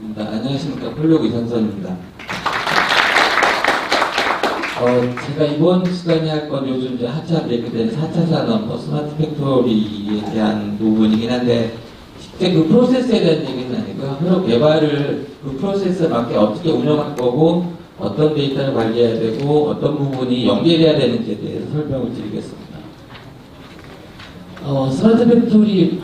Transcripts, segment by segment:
안녕하십니까. 폴록 이상선입니다. 제가 이번 시간에 할 건 요즘 이제 한참 얘기된 4차 산업, 스마트 팩토리에 대한 부분이긴 한데, 실제 그 프로세스에 대한 얘기는 아니고요. 회로 개발을 그 프로세스에 맞게 어떻게 운영할 거고, 어떤 데이터를 관리해야 되고, 어떤 부분이 연결해야 되는지에 대해서 설명을 드리겠습니다. 스마트 팩토리,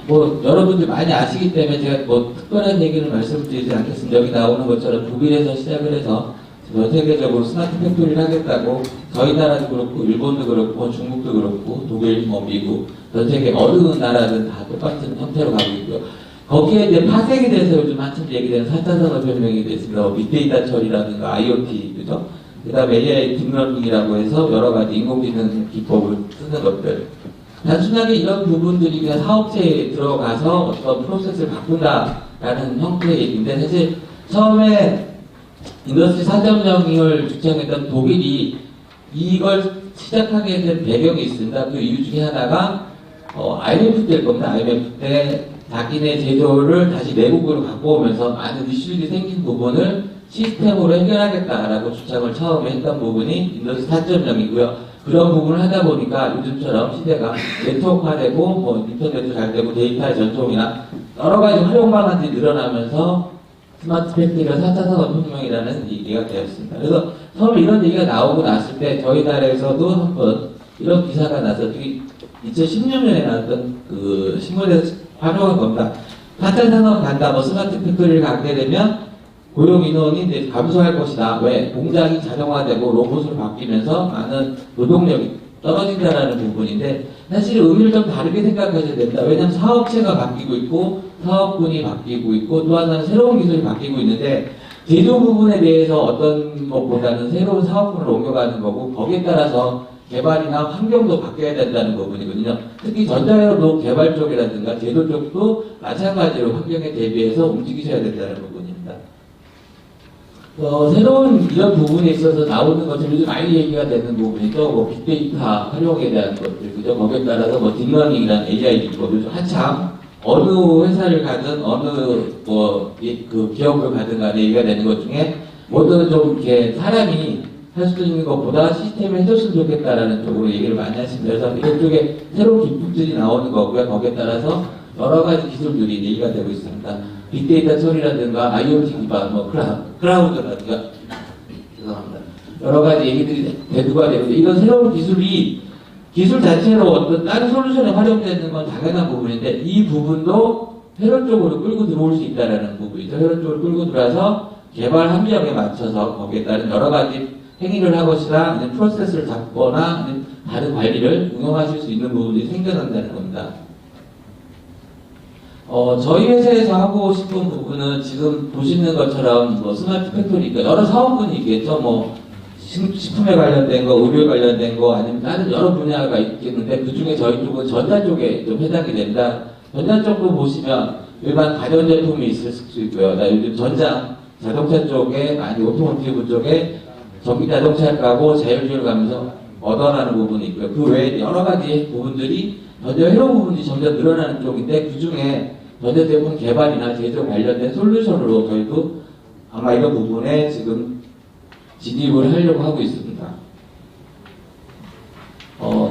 여러분들 많이 아시기 때문에 제가 특별한 얘기를 말씀드리지 않겠습니다. 여기 나오는 것처럼 독일에서 시작을 해서 전 세계적으로 스마트 팩토리를 하겠다고 저희 나라도 그렇고 일본도 그렇고 중국도 그렇고 독일, 미국 전 세계 어느 나라든 다 똑같은 형태로 가고 있고요. 거기에 이제 파생이 돼서 요즘 한참 얘기되는 4차 산업혁명이 됐습니다. 빅데이터 처리라든가 IoT, 그죠? 그 다음에 AI 딥러닝이라고 해서 여러 가지 인공지능 기법을 쓰는 것들. 단순하게 이런 부분들이 그냥 사업체에 들어가서 어떤 프로세스를 바꾼다라는 형태의 얘기인데, 사실 처음에 인더스트리 4.0을 주창했던 독일이 이걸 시작하게 된 배경이 있습니다. 그 이유 중에 하나가 IMF 때일 겁니다. IMF 때 자기네 제조를 다시 내국으로 갖고 오면서 많은 이슈들이 생긴 부분을 시스템으로 해결하겠다라고 주창을 처음에 했던 부분이 인더스트리 4.0이고요. 그런 부분을 하다 보니까 요즘처럼 시대가 네트워크화되고 인터넷도 잘 되고 데이터의 전송이나 여러 가지 활용 방안들이 늘어나면서 스마트 팩토리가 4차 산업혁명이라는 얘기가 되었습니다. 그래서 처음에 이런 얘기가 나오고 났을 때 저희 나라에서도 한번 이런 기사가 나서 2016년에 나왔던 그 신문에서 활용한 겁니다. 4차 산업 간다, 스마트 팩토리를 갖게 되면 고용 인원이 이제 감소할 것이다. 왜? 공장이 자동화되고 로봇으로 바뀌면서 많은 노동력이 떨어진다라는 부분인데, 사실 의미를 좀 다르게 생각하셔야 됩니다. 왜냐하면 사업체가 바뀌고 있고 사업군이 바뀌고 있고 또 하나는 새로운 기술이 바뀌고 있는데, 제조 부분에 대해서 어떤 것보다는 새로운 사업군을 옮겨가는 거고, 거기에 따라서 개발이나 환경도 바뀌어야 된다는 부분이거든요. 특히 전자회로 개발 쪽이라든가 제조 쪽도 마찬가지로 환경에 대비해서 움직이셔야 된다는 부분입니다. 새로운 이런 부분에 있어서 나오는 것들이 요즘 많이 얘기가 되는 부분이죠. 빅데이터 활용에 대한 것들, 그죠? 거기에 따라서 딥러닝이나 AI 기법, 요즘 한참 어느 회사를 가든 어느 그 기업을 가든 간에 얘기가 되는 것 중에 뭐든 좀 이렇게 사람이 할 수 있는 것보다 시스템을 해줬으면 좋겠다라는 쪽으로 얘기를 많이 하십니다. 그래서 이쪽에 새로운 기법들이 나오는 거고요. 거기에 따라서 여러 가지 기술들이 얘기가 되고 있습니다. 빅데이터 처리라든가 IoT 기반, 클라우드라든가, 죄송합니다. 여러 가지 얘기들이 대두가 되고, 이런 새로운 기술이 기술 자체로 어떤 다른 솔루션에 활용되는 건 당연한 부분인데, 이 부분도 회로 쪽으로 끌고 들어올 수 있다는 부분이죠. 회로 쪽으로 끌고 들어와서 개발 함정에 맞춰서 거기에 따른 여러 가지 행위를 하것이나 아니면 프로세스를 잡거나 아니면 다른 관리를 응용하실 수 있는 부분이 생겨난다는 겁니다. 저희 회사에서 하고 싶은 부분은 지금 보시는 것처럼 스마트 팩토리, 그러니까 여러 사업군이 있겠죠. 식품에 관련된 거, 의료에 관련된 거, 아니면 다른 여러 분야가 있겠는데, 그 중에 저희 쪽은 전자 쪽에 좀 해당이 됩니다. 전자 쪽도 보시면 일반 가전제품이 있을 수 있고요. 요즘 자동차 쪽에, 오토모티브 쪽에 전기 자동차를 가고 자율주행을 가면서 얻어나는 부분이 있고요. 그 외에 여러 가지 부분들이 전자 회로 부분이 점점 늘어나는 쪽인데, 그 중에 전자제품 개발이나 제조 관련된 솔루션으로 저희도 아마 이런 부분에 지금 진입을 하려고 하고 있습니다.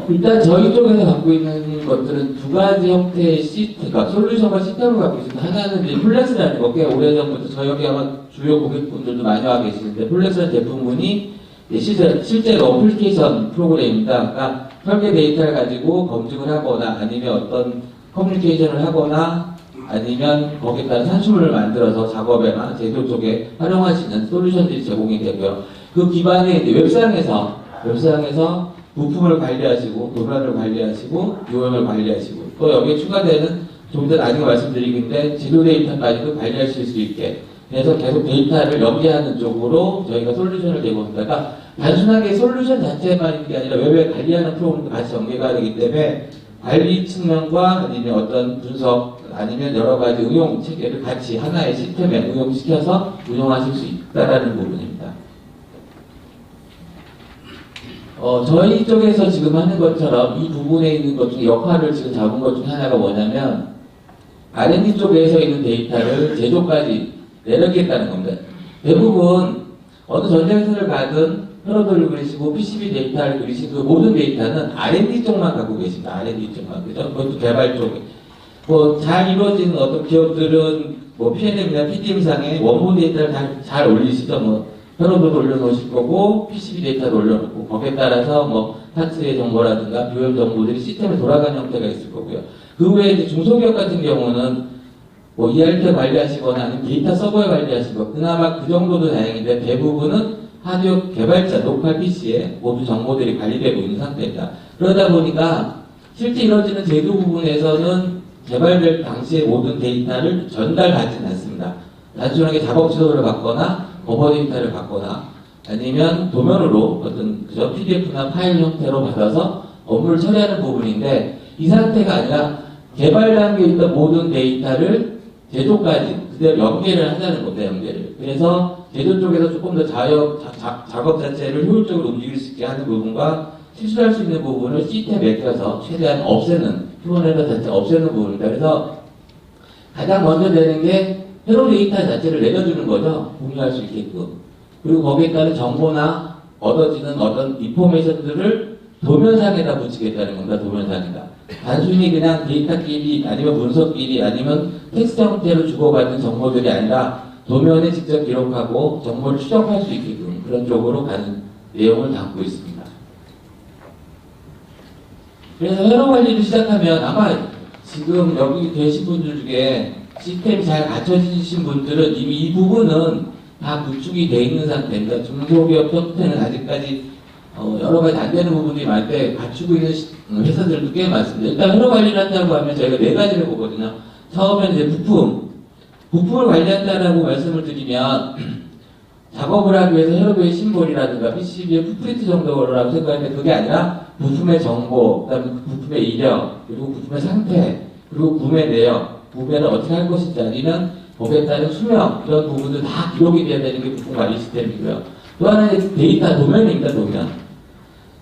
일단 저희 쪽에서 갖고 있는 것들은 두 가지 형태의 그러니까 솔루션과 시스템을 갖고 있습니다. 하나는 이제 플렉스라는 거, 꽤 오래전부터 저희 여기 아마 주요 고객분들도 많이 와 계시는데, 플렉스라는 제품군이 실제로 어플리케이션 프로그램입니다. 그러니까 설계 데이터를 가지고 검증을 하거나 아니면 어떤 커뮤니케이션을 하거나 아니면 거기에 따른 산수물을 만들어서 작업에나 제조 쪽에 활용할 수 있는 솔루션들이 제공이 되고요. 그 기반에 웹상에서 부품을 관리하시고 도면을 관리하시고 요원을 관리하시고 또 여기에 추가되는 좀 더 나중에 말씀드리겠는데 지도 데이터까지도 관리하실 수 있게, 그래서 계속 데이터를 연계하는 쪽으로 저희가 솔루션을 제공합니다. 그러니까 단순하게 솔루션 자체만 있는 게 아니라 웹에 관리하는 프로그램도 같이 연계가 되기 때문에 관리 측면과 아니면 어떤 분석 아니면 여러 가지 응용 체계를 같이 하나의 시스템에 응용시켜서 운영하실 수 있다는 부분입니다. 저희 쪽에서 지금 하는 것처럼 이 부분에 있는 것 중에 역할을 지금 잡은 것 중에 하나가 뭐냐면, R&D 쪽에서 있는 데이터를 제조까지 내려겠다는 겁니다. 대부분 어느 전자회사를 가든 혈로도를 그리시고 PCB 데이터를 그리시고 그 모든 데이터는 R&D 쪽만 갖고 계십니다. R&D 쪽만. 그죠? 그것도 개발 쪽에. 뭐 잘 이루어지는 어떤 기업들은 뭐 P&M이나 PDM상에 원본 데이터를 잘 올리시죠. 뭐 혈로도를 올려놓으실 거고 PCB 데이터를 올려놓고 거기에 따라서 뭐 파츠의 정보라든가 비용 정보들이 시스템에 돌아가는 형태가 있을 거고요. 그 외에 이제 중소기업 같은 경우는 뭐 ERP 관리하시거나 아니면 데이터 서버에 관리하시고 그나마 그 정도도 다행인데 대부분은 하드웨어 개발자 로컬 PC에 모두 정보들이 관리되고 있는 상태입니다. 그러다 보니까 실제 이루어지는 제조 부분에서는 개발될 당시의 모든 데이터를 전달하지는 않습니다. 단순하게 작업 지도를 받거나 거버 데이터를 받거나 아니면 도면으로 어떤 그저 PDF나 파일 형태로 받아서 업무를 처리하는 부분인데 이 상태가 아니라 개발 단계에 있던 모든 데이터를 제조까지 그대로 연계를 하자는 겁니다. 연계를. 그래서 제조 쪽에서 조금 더 작업 자체를 효율적으로 움직일 수 있게 하는 부분과 실수할 수 있는 부분을 시스템에 맡겨서 최대한 없애는, 휴먼 에러 자체 없애는 부분입니다. 그래서 가장 먼저 되는 게 회로 데이터 자체를 내려주는 거죠. 공유할 수 있게끔. 그리고 거기에 따른 정보나 얻어지는 어떤 인포메이션들을 도면상에다 붙이겠다는 겁니다. 도면상에다. 단순히 그냥 데이터끼리 아니면 문서끼리 아니면 텍스트 형태로 주고받는 정보들이 아니라 도면에 직접 기록하고 정보를 추적할 수 있게끔 그런 쪽으로 가는 내용을 담고 있습니다. 그래서 회로 관리를 시작하면 아마 지금 여기 계신 분들 중에 시스템이 잘 갖춰지신 분들은 이미 이 부분은 다 구축이 돼 있는 상태입니다. 중소기업 형태는 아직까지 여러 가지 안 되는 부분이 많은데 갖추고 있는 회사들도 꽤 많습니다. 일단 회로 관리를 한다고 하면 저희가 네 가지를 보거든요. 처음에는 이제 부품을 관리한다라고 말씀을 드리면 작업을 하기 위해서 회로도의 심볼이라든가 PCB의 풋프린트 정도라고 생각하는데 그게 아니라 부품의 정보, 그다음에 부품의 이력, 그리고 부품의 상태, 그리고 구매 내역, 구매를 어떻게 할 것인지 아니면 거기에 따른 수명 이런 부분들 다 기록이 돼야 되는 게 부품 관리 시스템이고요. 또 하나는 데이터 도면입니다. 도면.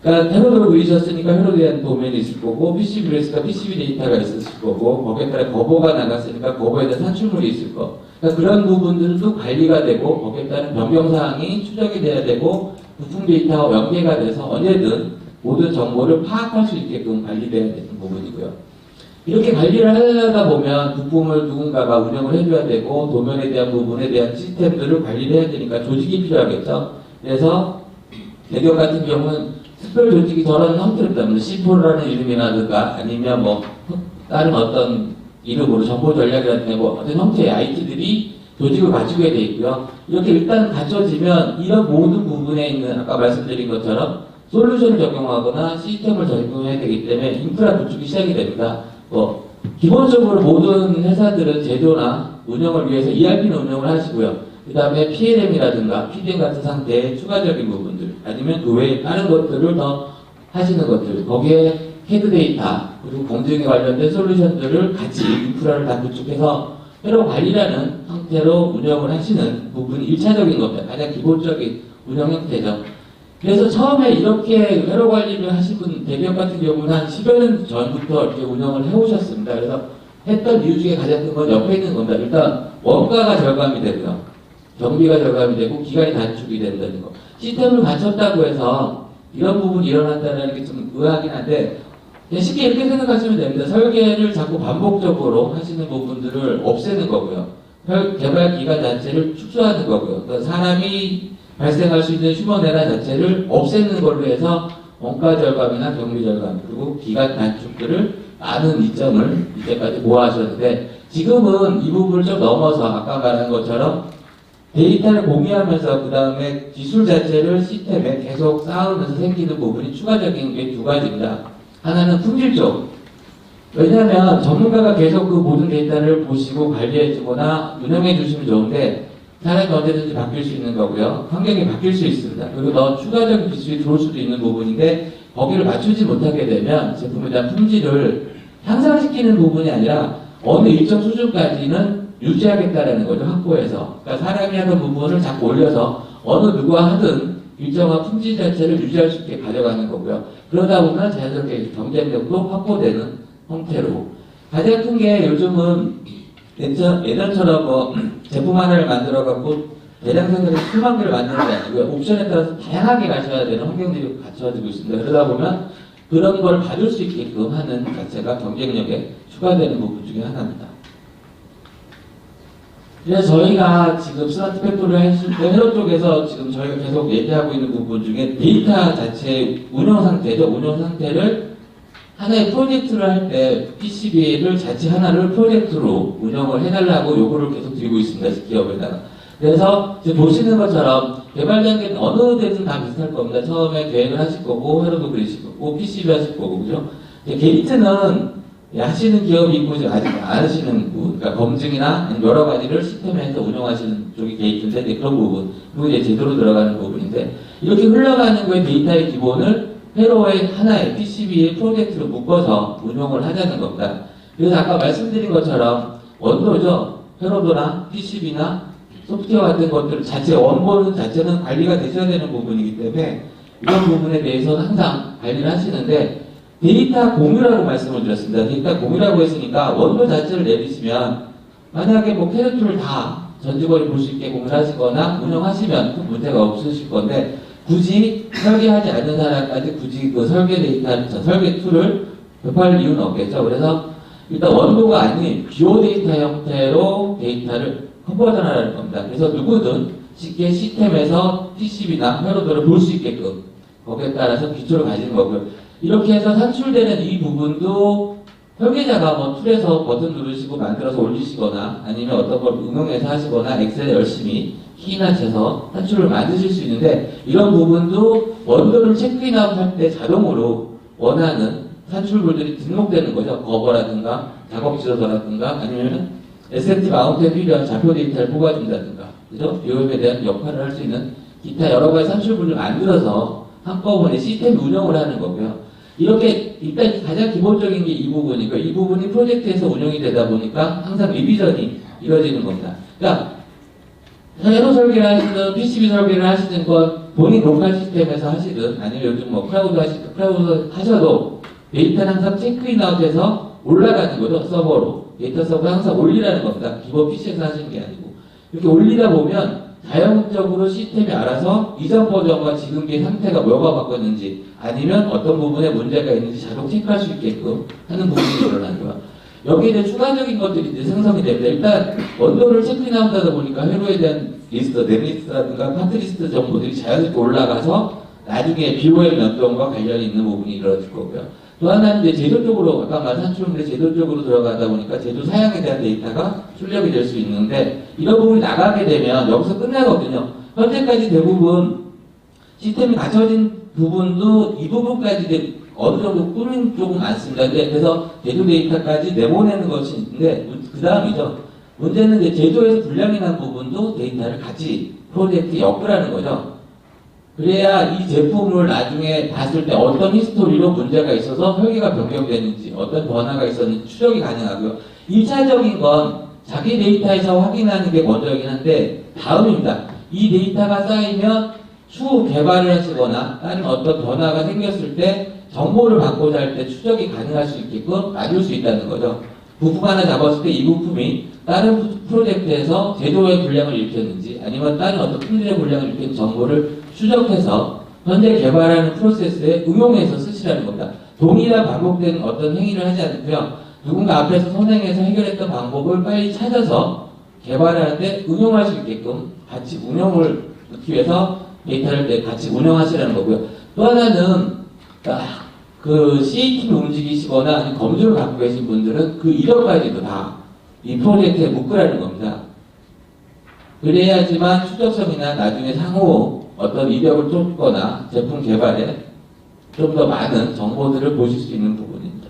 그러니까 회로도를 그리셨으니까 회로에 대한 도면이 있을 거고 PCB를 했으니까 PCB 데이터가 있을 거고 거기에 따라 거보가 나갔으니까 거보에 대한 산출물이 있을 거. 그러니까 그런 부분들도 관리가 되고 거기에 따른 변경사항이 추적이 돼야 되고 부품 데이터와 연계가 돼서 언제든 모든 정보를 파악할 수 있게끔 관리돼야 되는 부분이고요. 이렇게 관리를 하려다 보면 부품을 누군가가 운영을 해줘야 되고 도면에 대한 부분에 대한 시스템들을 관리를 해야 되니까 조직이 필요하겠죠. 그래서 대기업 같은 경우는 특별 조직이 저런 형태로 있다면 C4라는 이름이라든가 아니면 뭐 다른 어떤 이름으로 정보 전략이라든가 뭐 어떤 형태의 IT들이 조직을 갖추게 돼 있고요. 이렇게 일단 갖춰지면 이런 모든 부분에 있는 아까 말씀드린 것처럼 솔루션을 적용하거나 시스템을 적용해야 되기 때문에 인프라 구축이 시작이 됩니다. 뭐 기본적으로 모든 회사들은 제조나 운영을 위해서 ERP는 운영을 하시고요. 그 다음에 PLM이라든가 PDM 같은 상태의 추가적인 부분들 아니면 그 외에 다른 것들을 더 하시는 것들 거기에 헤드 데이터 그리고 공정에 관련된 솔루션들을 같이 인프라를 다 구축해서 회로 관리라는 형태로 운영을 하시는 부분이 1차적인 겁니다. 가장 기본적인 운영 형태죠. 그래서 처음에 이렇게 회로 관리를 하신 분 대기업 같은 경우는 한 10여 년 전부터 이렇게 운영을 해오셨습니다. 그래서 했던 이유 중에 가장 큰 건 옆에 있는 겁니다. 일단 원가가 절감이 되고요. 경비가 절감이 되고 기간이 단축이 된다는 거. 시스템을 갖췄다고 해서 이런 부분이 일어난다는 게 좀 의아하긴 한데 쉽게 이렇게 생각하시면 됩니다. 설계를 자꾸 반복적으로 하시는 부분들을 없애는 거고요. 개발 기간 자체를 축소하는 거고요. 그러니까 사람이 발생할 수 있는 휴먼 에러 자체를 없애는 걸로 해서 원가 절감이나 경비 절감 그리고 기간 단축들을 많은 이점을 이때까지 모아하셨는데 지금은 이 부분을 좀 넘어서 아까 말한 것처럼 데이터를 공유하면서 그 다음에 기술 자체를 시스템에 계속 쌓으면서 생기는 부분이 추가적인 게 두 가지입니다. 하나는 품질 쪽. 왜냐하면 전문가가 계속 그 모든 데이터를 보시고 관리해주거나 운영해 주시면 좋은데 사람이 언제든지 바뀔 수 있는 거고요. 환경이 바뀔 수 있습니다. 그리고 더 추가적인 기술이 들어올 수도 있는 부분인데 거기를 맞추지 못하게 되면 제품에 대한 품질을 향상시키는 부분이 아니라 어느 일정 수준까지는 유지하겠다라는 거죠. 확보해서. 그러니까 사람이 하는 부분을 자꾸 올려서 어느 누가 하든 일정한 품질 자체를 유지할 수 있게 가져가는 거고요. 그러다 보면 자연스럽게 경쟁력도 확보되는 형태로. 가장 큰 게 요즘은 예전처럼 뭐 제품 하나를 만들어 갖고 대량 생산에 수만 개를 만드는 게 아니고요. 옵션에 따라서 다양하게 가셔야 되는 환경들이 갖춰지고 있습니다. 그러다 보면 그런 걸 받을 수 있게끔 하는 자체가 경쟁력에 추가되는 부분 중에 하나입니다. 그래서 저희가 지금 스마트 팩토리를 했을 때 회로 쪽에서 지금 저희가 계속 얘기하고 있는 부분 중에 데이터 자체 운영 상태죠. 운영 상태를 하나의 프로젝트를 할 때 PCB를 자체 하나를 프로젝트로 운영을 해달라고 요구를 계속 드리고 있습니다. 기업에다가. 그래서 지금 보시는 것처럼 개발 단계는 어느 데든 다 비슷할 겁니다. 처음에 계획을 하실 거고, 회로도 그리실 거고, PCB 하실 거고, 그죠? 게이트는 하시는 기업이 있고, 아직 안 하시는 부분, 그러니까 검증이나 여러 가지를 시스템에서 운영하시는 쪽이 게이트인데, 그런 부분, 그리고 이제 제대로 들어가는 부분인데, 이렇게 흘러가는 거에 데이터의 기본을 회로의 하나의 PCB의 프로젝트로 묶어서 운영을 하자는 겁니다. 그래서 아까 말씀드린 것처럼 원도죠. 회로도나 PCB나 소프트웨어 같은 것들 자체, 원본 자체는 관리가 되셔야 되는 부분이기 때문에 이런 부분에 대해서는 항상 관리를 하시는데 데이터 공유라고 말씀을 드렸습니다. 데이터 공유라고 했으니까 원도 자체를 내리시면 만약에 뭐 캐릭터를 다 전직원이 볼 수 있게 공유하시거나 운영하시면 큰 문제가 없으실 건데 굳이 설계하지 않는 사람까지 굳이 그 설계 데이터, 설계 툴을 접할 이유는 없겠죠. 그래서 일단 원도가 아닌 비오 데이터 형태로 데이터를 컨버전하라는 겁니다. 그래서 누구든 쉽게 시스템에서 PCB나 회로도를 볼 수 있게끔 거기에 따라서 기초를 가지는 거고요. 이렇게 해서 산출되는 이 부분도 설계자가 뭐 툴에서 버튼 누르시고 만들어서 올리시거나 아니면 어떤 걸 응용해서 하시거나 엑셀에 열심히 키나 쳐서 산출을 만드실 수 있는데 이런 부분도 원도를 체크인아웃 할 때 자동으로 원하는 산출물들이 등록되는 거죠. 거버라든가 작업 지도서라든가 아니면 SMT 마운트에 필요한 좌표 데이터를 뽑아준다든가 그죠? 비오엠에 대한 역할을 할 수 있는 기타 여러 가지 산출물을 만들어서 한꺼번에 시스템 운영을 하는 거고요. 이렇게 일단 가장 기본적인 게 이 부분이고 이 부분이 프로젝트에서 운영이 되다 보니까 항상 리비전이 이루어지는 겁니다. 그러니까 회로 설계를 하시든 PCB 설계를 하시든 건 본인 로컬 시스템에서 하시든 아니면 요즘 뭐 클라우드 하셔도 데이터는 항상 체크인아웃해서 올라가는 거죠. 서버로. 데이터 서버 항상 올리라는 겁니다. 기본 PC에서 하시는 게 아니고. 이렇게 올리다 보면 자연적으로 시스템이 알아서 이전 버전과 지금의 상태가 뭐가 바뀌었는지 아니면 어떤 부분에 문제가 있는지 자동 체크할 수 있게끔 하는 부분이 일어나는 거예요. 여기에 대한 추가적인 것들이 이제 생성이 됩니다. 일단 원도를 체크인아웃하다 보니까 회로에 대한 리스트, 넷리스트라든가 파트리스트 정보들이 자연스럽게 올라가서 나중에 BOM 연동과 관련이 있는 부분이 이루어질 거고요. 또 하나는 이제 제조 쪽으로, 아까 말한 산출물의 제조 쪽으로 들어가다 보니까 제조 사양에 대한 데이터가 출력이 될 수 있는데 이런 부분이 나가게 되면 여기서 끝나거든요. 현재까지 대부분 시스템이 갖춰진 부분도 이 부분까지 이제 어느 정도 꾸민 쪽은 많습니다. 그래서 제조 데이터까지 내보내는 것이 있는데 그 다음이죠. 문제는 이제 제조에서 불량이 난 부분도 데이터를 같이 프로젝트에 엮으라는 거죠. 그래야 이 제품을 나중에 봤을 때 어떤 히스토리로 문제가 있어서 설계가 변경되는지 어떤 변화가 있었는지 추적이 가능하고요. 1차적인 건 자기 데이터에서 확인하는 게 먼저이긴 한데 다음입니다. 이 데이터가 쌓이면 추후 개발을 하시거나 다른 어떤 변화가 생겼을 때 정보를 받고자 할 때 추적이 가능할 수 있게끔 만들 수 있다는 거죠. 부품 하나 잡았을 때 이 부품이 다른 프로젝트에서 제조의 불량을 일으켰는지 아니면 다른 어떤 품질의 불량을 일으킨 정보를 추적해서 현재 개발하는 프로세스에 응용해서 쓰시라는 겁니다. 동일한 반복되는 어떤 행위를 하지 않고요. 누군가 앞에서 선행해서 해결했던 방법을 빨리 찾아서 개발하는데 응용할 수 있게끔 같이 운영을 넣기 위해서 데이터를 같이 운영하시라는 거고요. 또 하나는 그 CA팀을 움직이시거나 아니면 검증을 갖고 계신 분들은 그 이력까지도 다 이 프로젝트에 묶으라는 겁니다. 그래야지만 추적성이나 나중에 상호 어떤 이력을 쫓거나 제품 개발에 좀 더 많은 정보들을 보실 수 있는 부분입니다.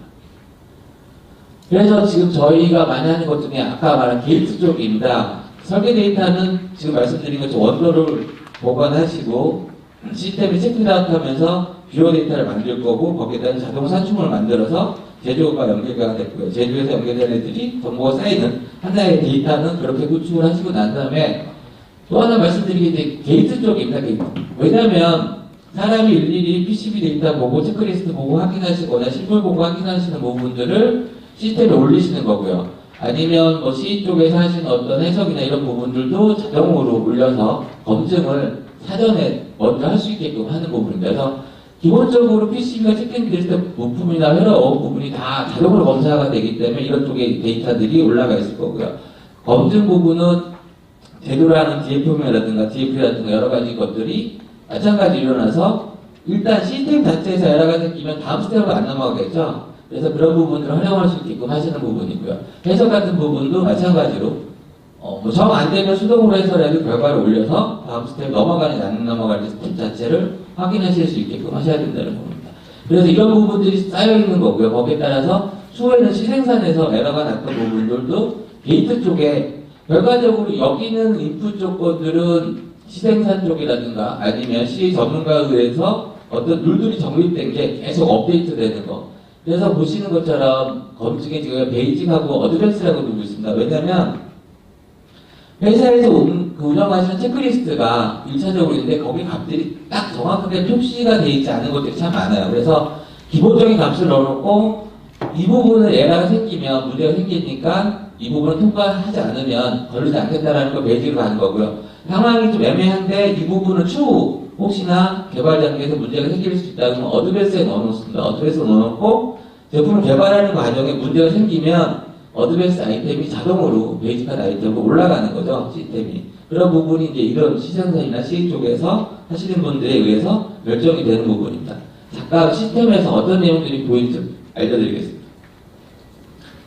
그래서 지금 저희가 많이 하는 것 중에 아까 말한 게이트 쪽입니다. 설계 데이터는 지금 말씀드린 것처럼 원도를 보관하시고 시스템에 체크아웃 하면서 비오 데이터를 만들 거고 거기에다 자동 산출물을 만들어서 제조가 연결가 됐고요. 제조에서 연결된 애들이 정보가 쌓이는 하나의 데이터는 그렇게 구축을 하시고 난 다음에 또 하나 말씀드리게 돼 게이트 쪽입니다. 게이트. 왜냐하면 사람이 일일이 PCB 데이터 보고 체크리스트 보고 확인하시거나 실물 보고 확인하시는 부분들을 시스템에 올리시는 거고요. 아니면 뭐 CE 쪽에서 하시는 어떤 해석이나 이런 부분들도 자동으로 올려서 검증을 사전에 먼저 할 수 있게끔 하는 부분입니다. 그래서 기본적으로 PCB가 체킹될 때 부품이나 회로 부분이 다 자동으로 검사가 되기 때문에 이런 쪽에 데이터들이 올라가 있을 거고요. 검증 부분은 제조를 하는 DFM이라든가 DF라든가 여러 가지 것들이 마찬가지로 일어나서 일단 시스템 자체에서 에러가 생기면 다음 스텝으로 안 넘어가겠죠. 그래서 그런 부분들을 활용할 수 있게끔 하시는 부분이고요. 해석 같은 부분도 마찬가지로 정 안 되면 수동으로 해서라도 결과를 올려서 다음 스텝 넘어가는지 안 넘어가는지 스텝 자체를 확인하실 수 있게끔 하셔야 된다는 겁니다. 그래서 이런 부분들이 쌓여 있는 거고요. 거기에 따라서 추후에는 시생산에서 에러가 났던 부분들도 게이트 쪽에 결과적으로 여기는 인풋 조건들은 시생산 쪽이라든가 아니면 C 전문가에 의해서 어떤 룰들이 정립된 게 계속 업데이트 되는 거. 그래서 보시는 것처럼 검증에 지금 베이직하고 어드밴스라고 두고 있습니다. 왜냐면 회사에서 운영하시는 체크리스트가 1차적으로 있는데 거기 값들이 딱 정확하게 표시가 되어 있지 않은 것들이 참 많아요. 그래서 기본적인 값을 넣어놓고 이 부분은 에러가 생기면 문제가 생기니까 이 부분을 통과하지 않으면 걸리지 않겠다라는 걸 베이직으로 가는 거고요. 상황이 좀 애매한데 이 부분은 추후 혹시나 개발 단계에서 문제가 생길 수 있다면 어드밴스에 넣어놓습니다. 어드밴스에 넣어놓고 제품을 개발하는 과정에 문제가 생기면 어드밴스 아이템이 자동으로 베이직한 아이템으로 올라가는 거죠, 시스템이. 그런 부분이 이제 이런 시생산이나 CE 쪽에서 하시는 분들에 의해서 결정이 되는 부분입니다. 잠깐 시스템에서 어떤 내용들이 보이는지 알려드리겠습니다.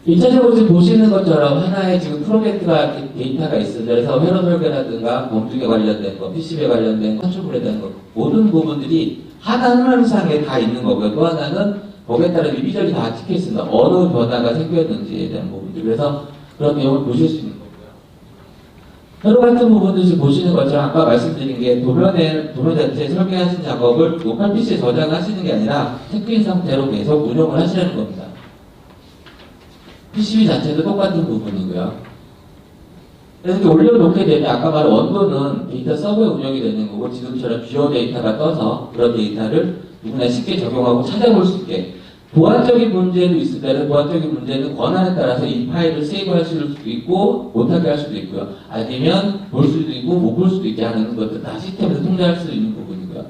1차적으로 지금 보시는 것처럼 하나의 지금 프로젝트가 데이터가 있습니다. 그래서 회로 설계라든가 검증에 관련된 거, PCB에 관련된 거, 컨트롤에 대한 거, 모든 부분들이 하나상에 다 있는 거고요. 또 하나는 거기에 따라 이리저리 다 찍혀 있습니다. 어느 변화가 생겼는지에 대한 부분들. 그래서 그런 내용을 보실 수 있는 거고요. 회로 같은 부분도 지금 보시는 것처럼 아까 말씀드린 게 도면 자체에 설계하신 작업을 로컬 PC에 저장하시는 게 아니라 체크인 상태로 계속 운영을 하시는 겁니다. PCB 자체도 똑같은 부분이고요. 그래서 이렇게 올려놓게 되면 아까 말한 원본은 데이터 서버에 운영이 되는 거고 지금처럼 비어 데이터가 떠서 그런 데이터를 누구나 쉽게 적용하고 찾아볼 수 있게 보안적인 문제도 있습니다. 보안적인 문제는 권한에 따라서 이 파일을 세이브할 수도 있고 못하게 할 수도 있고요. 아니면 볼 수도 있고 못 볼 수도 있게 하는 것들 다 시스템에서 통제할 수 있는 부분이고요.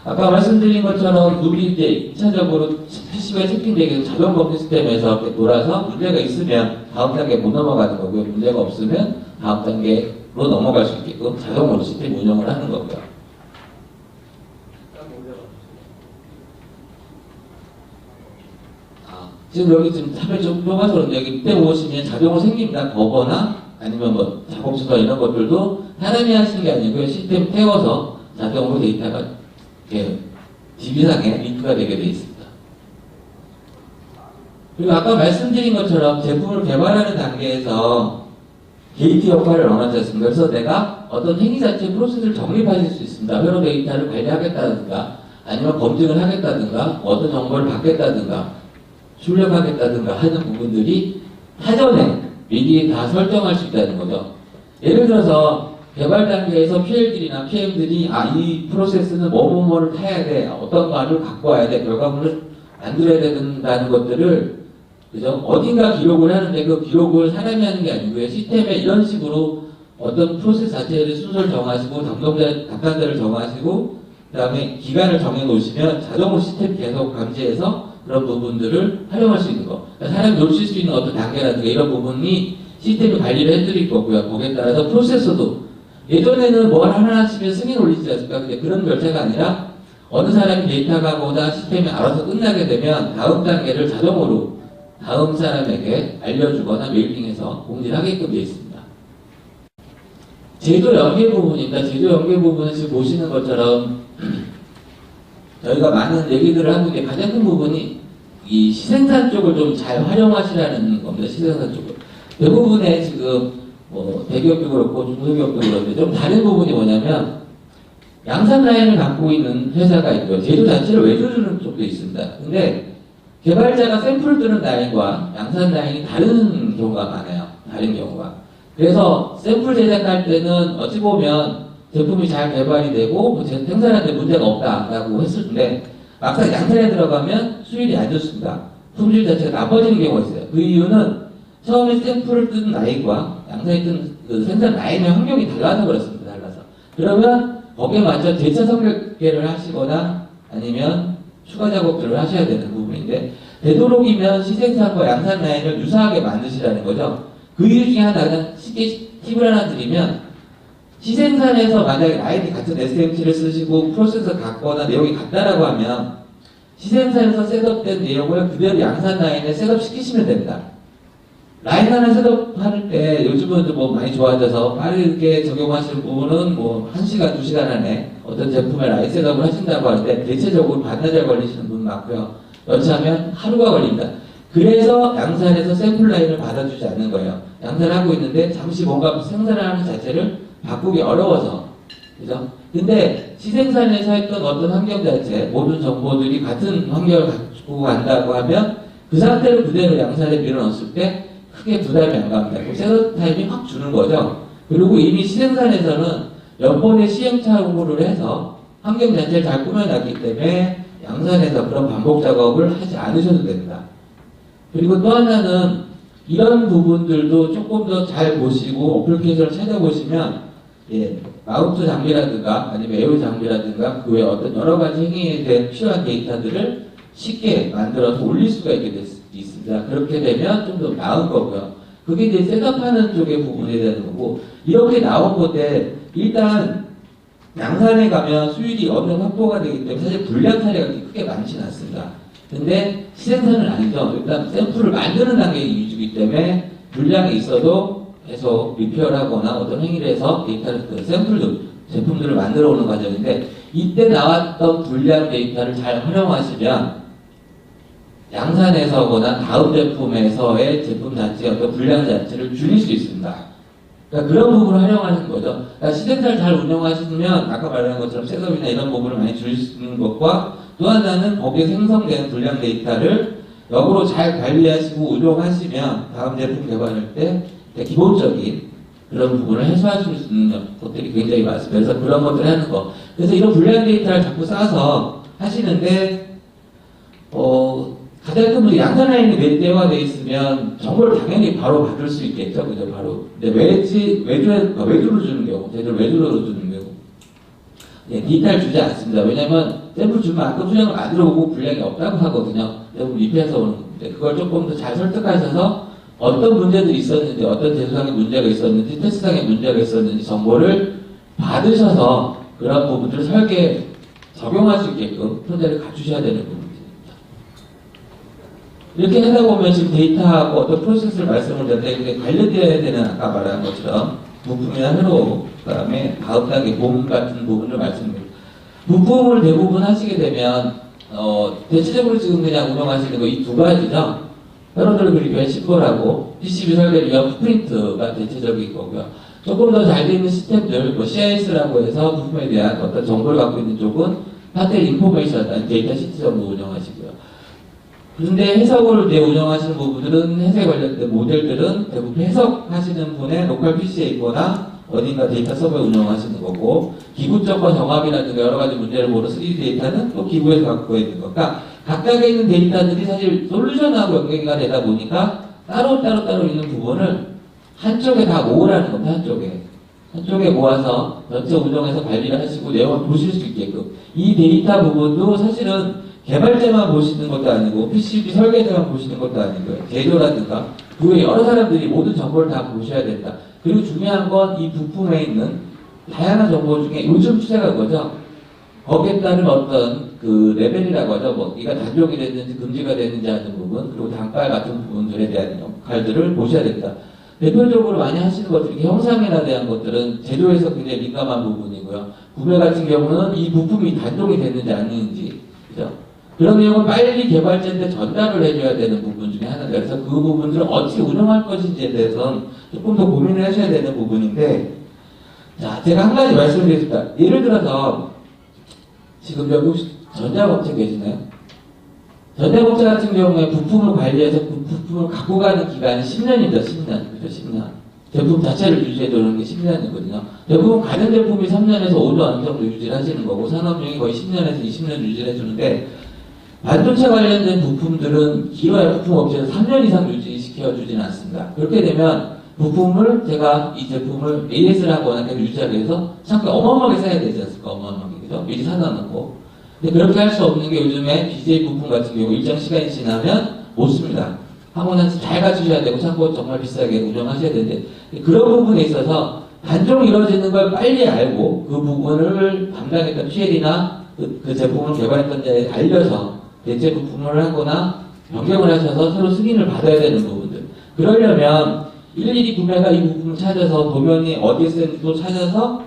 아까 말씀드린 것처럼 우리 이제 2차적으로 PCB가 체킹되기 자동 검증 시스템에서 이렇게 돌아서 문제가 있으면 다음 단계에 못 넘어가는 거고요. 문제가 없으면 다음 단계로 넘어갈 수 있게끔 자동으로 시스템 운영을 하는 거고요. 지금 여기 지금 탑에 좀 좁아서 그런데 여기 밑에 보시면 자동으로 생깁니다. 버거나 아니면 뭐 작업 순서 이런 것들도 사람이 하시는 게 아니고요. 시스템 태워서 자동으로 데이터가 DB상에 링크가 되게 되어 있습니다. 그리고 아까 말씀드린 것처럼 제품을 개발하는 단계에서 게이트 역할을 원하지 않습니다. 그래서 내가 어떤 행위 자체 프로세스를 정립하실 수 있습니다. 회로 데이터를 관리하겠다든가 아니면 검증을 하겠다든가 어떤 정보를 받겠다든가 출력하겠다든가 하는 부분들이 사전에 미리 다 설정할 수 있다는 거죠. 예를 들어서 개발 단계에서 PL들이나 PM들이 이 프로세스는 뭐를 타야 돼, 어떤 말을 갖고 와야 돼, 결과물을 만들어야 된다는 것들을 그죠? 어딘가 기록을 하는데 그 기록을 사람이 하는 게 아니고요. 시스템에 이런 식으로 어떤 프로세스 자체의 순서를 정하시고 담당자를 정하시고 그 다음에 기간을 정해 놓으시면 자동으로 시스템 계속 감지해서 그런 부분들을 활용할 수 있는 거. 그러니까 사람이 놓칠 수 있는 어떤 단계라든가 이런 부분이 시스템이 관리를 해드릴 거고요. 거기에 따라서 프로세서도 예전에는 뭘 하나씩은 승인 올리지 않습니까? 근데 그런 절차가 아니라 어느 사람이 데이터가 보다 시스템이 알아서 끝나게 되면 다음 단계를 자동으로 다음 사람에게 알려주거나 메일링해서 공지를 하게끔 되어 있습니다. 제조 연계 부분입니다. 제조 연계 부분은 지금 보시는 것처럼 저희가 많은 얘기들을 하는 게 가장 큰 부분이 이 시생산 쪽을 좀 잘 활용하시라는 겁니다. 시생산 쪽을. 대부분의 지금 뭐 대기업도 그렇고 중소기업도 그런데 좀 다른 부분이 뭐냐면 양산 라인을 갖고 있는 회사가 있고요. 제조 자체를 외주주는 쪽도 있습니다. 근데 개발자가 샘플 뜨는 라인과 양산 라인이 다른 경우가 많아요. 다른 경우가. 그래서 샘플 제작할 때는 어찌 보면 제품이 잘 개발이 되고 뭐 생산하는데 문제가 없다라고 했을 때 막상 양산에 들어가면 수율이 안 좋습니다. 품질 자체가 나빠지는 경우가 있어요. 그 이유는 처음에 샘플을 뜬 라인과 양산이 뜬 그 생산 라인의 환경이 달라서 그렇습니다. 달라서. 그러면 거기에 맞춰 대차 설계를 하시거나 아니면 추가 작업들을 하셔야 되는 부분인데, 되도록이면 시생산과 양산 라인을 유사하게 만드시라는 거죠. 그 이유 중에 하나, 그냥 쉽게 팁을 하나 드리면, 시생산에서 만약에 라인이 같은 SMT를 쓰시고 프로세서 같거나 내용이 같다라고 하면 시생산에서 셋업된 내용을 그대로 양산 라인에 셋업 시키시면 됩니다. 라인 하나 셋업할 때 요즘은 뭐 많이 좋아져서 빠르게 적용하시는 부분은 뭐 1시간, 2시간 안에 어떤 제품의 라인 셋업을 하신다고 할 때 대체적으로 반나절 걸리시는 분 많고요. 여차하면 하루가 걸립니다. 그래서 양산에서 샘플 라인을 받아주지 않는 거예요. 양산을 하고 있는데 잠시 뭔가 생산을 하는 자체를 바꾸기 어려워서. 그죠? 근데 시생산에서 했던 어떤 환경 자체, 모든 정보들이 같은 환경을 갖고 간다고 하면 그 상태를 그대로 양산에 밀어넣었을 때 크게 부담이 안 갑니다. 셋업 타임이 확 주는 거죠. 그리고 이미 시생산에서는 몇 번의 시행착오를 요구를 해서 환경 자체를 잘 꾸며놨기 때문에 양산에서 그런 반복 작업을 하지 않으셔도 됩니다. 그리고 또 하나는 이런 부분들도 조금 더 잘 보시고 어플리케이션을 찾아보시면 마운트 장비라든가 아니면 에어 장비라든가 그 외에 어떤 여러 가지 행위에 대해 필요한 데이터들을 쉽게 만들어서 올릴 수가 있습니다. 그렇게 되면 좀 더 나은 거고요. 그게 이제 셋업하는 쪽의 부분에 대한 거고, 이렇게 나온 건데 일단 양산에 가면 수율이 어느 정도 확보가 되기 때문에 사실 불량 사례가 그렇게 크게 많지는 않습니다. 근데 시생산은 아니죠. 일단 샘플을 만드는 단계의 위주이기 때문에 불량이 있어도 계속 리페어를 하거나 어떤 행위를 해서 데이터를, 그 샘플들, 제품들을 만들어 오는 과정인데, 이때 나왔던 불량 데이터를 잘 활용하시면 양산에서거나 다음 제품에서의 제품 자체의 어떤 불량 자체를 줄일 수 있습니다. 그러니까 그런 부분을 활용하는 거죠. 그러니까 시생산을 잘 운영하시면 아까 말한 것처럼 셋업이나 이런 부분을 많이 줄일 수 있는 것과, 또 하나는 거기에 생성되는 불량 데이터를 역으로 잘 관리하시고 운용하시면 다음 제품 개발할 때 기본적인 그런 부분을 해소할 수 있는 것들이 굉장히 많습니다. 그래서 그런 것들을 하는 거. 그래서 이런 불량 데이터를 자꾸 쌓아서 하시는데, 가장 큰 문제, 양산 라인이 넷대화되어 있으면 정보를 당연히 바로 받을 수 있겠죠. 그죠? 바로. 근데 외주로 주는 경우, 제대로 외주로 주는 경우. 데이터를 주지 않습니다. 왜냐면 샘플 주면 아까 분량을 만들어 보고 분량이 없다고 하거든요. 대부분 리피해서 오는 건데, 그걸 조금 더 잘 설득하셔서 어떤 문제들이 있었는지, 어떤 제조상의 문제가 있었는지, 테스트상의 문제가 있었는지 정보를 받으셔서 그런 부분들을 설계, 적용할 수 있게끔 토대를 갖추셔야 되는 부분입니다. 이렇게 하다 보면 지금 데이터하고 어떤 프로세스를 말씀을 드렸는데, 관련되어야 되는 아까 말한 것처럼 부품이나 회로, 그 다음에 다음 단계 보험 같은 부분을 말씀드립니다. 부품을 대부분 하시게 되면, 대체적으로 지금 그냥 운영하시는 거 이 두 가지죠. 회로들을 그리기 위한 심볼하고 PCB 설계를 위한 프린트가 대체적인 거고요. 조금 더 잘 되어 있는 시스템들, 뭐 CIS라고 해서 부품에 대한 어떤 정보를 갖고 있는 쪽은 파텔 인포메이션, 데이터 시트 정도 운영하시고요. 그런데 해석을 운영하시는 부분들은, 해석에 관련된 모델들은 대부분 해석하시는 분의 로컬 PC에 있거나 어딘가 데이터 서버에 운영하시는 거고, 기구적과 정합이라든가 여러 가지 문제를 보는 3D 데이터는 또 기구에서 갖고 있는 거. 그러니까 각각에 있는 데이터들이 사실 솔루션하고 연계가 되다 보니까 따로 있는 부분을 한쪽에 다 모으라는 겁니다. 한쪽에 모아서 전체 운영해서 관리를 하시고 내용을 보실 수 있게끔. 이 데이터 부분도 사실은 개발자만 보시는 것도 아니고 PCB 설계자만 보시는 것도 아니고요. 제조라든가 그 외에 여러 사람들이 모든 정보를 다 보셔야 된다. 그리고 중요한 건 이 부품에 있는 다양한 정보 중에 요즘 추세가 뭐죠? 거기에 따른 어떤 그 레벨이라고 하죠. 뭐 이가 단종이 됐는지 금지가 됐는지 하는 부분, 그리고 단가 같은 부분들에 대한 역할들을 보셔야 됩니다. 대표적으로 많이 하시는 것들이 형상에 대한 것들은 제조에서 굉장히 민감한 부분이고요. 구매 같은 경우는 이 부품이 단종이 됐는지 아닌지, 그죠? 그런 내용을 빨리 개발자한테 전달을 해줘야 되는 부분 중에 하나입니다. 그래서 그 부분들을 어떻게 운영할 것인지에 대해서는 조금 더 고민을 하셔야 되는 부분인데, 자, 제가 한 가지 말씀드리겠습니다. 예를 들어서 지금 여기 혹시 전자업체 계시나요? 전자업체 같은 경우에 부품을 관리해서 그 부품을 갖고 가는 기간이 10년입니다. 10년. 그죠? 10년. 제품 자체를 유지해주는 게 10년이거든요. 대부분 가전제품이 3년에서 5년 어느 정도 유지를 하시는 거고, 산업용이 거의 10년에서 20년 유지를 해주는데, 반도체 관련된 부품들은 길어야 부품 업체에서 3년 이상 유지시키는 지켜주지는 않습니다. 그렇게 되면 부품을 제가 이 제품을 AS를 하거나 계속 유지하기 위해서 창고에 어마어마하게 쌓아야 되지 않습니까? 어마어마하게. 그죠? 미리 사다 놓고. 근데 그렇게 할 수 없는 게 요즘에 BJ 부품 같은 경우 일정 시간이 지나면 못 씁니다. 하고 나서 잘 갖추셔야 되고 창고 정말 비싸게 운영하셔야 되는데 그런 부분에 있어서 단종이 이루어지는 걸 빨리 알고 그 부분을 담당했던 PL이나 그 제품을 개발했던 자에 알려서 대체 부품을 하거나 변경을 하셔서 서로 승인을 받아야 되는 부분들. 그러려면 일일이 구매가 이 부품을 찾아서 도면이 어디에 쓰는지도 찾아서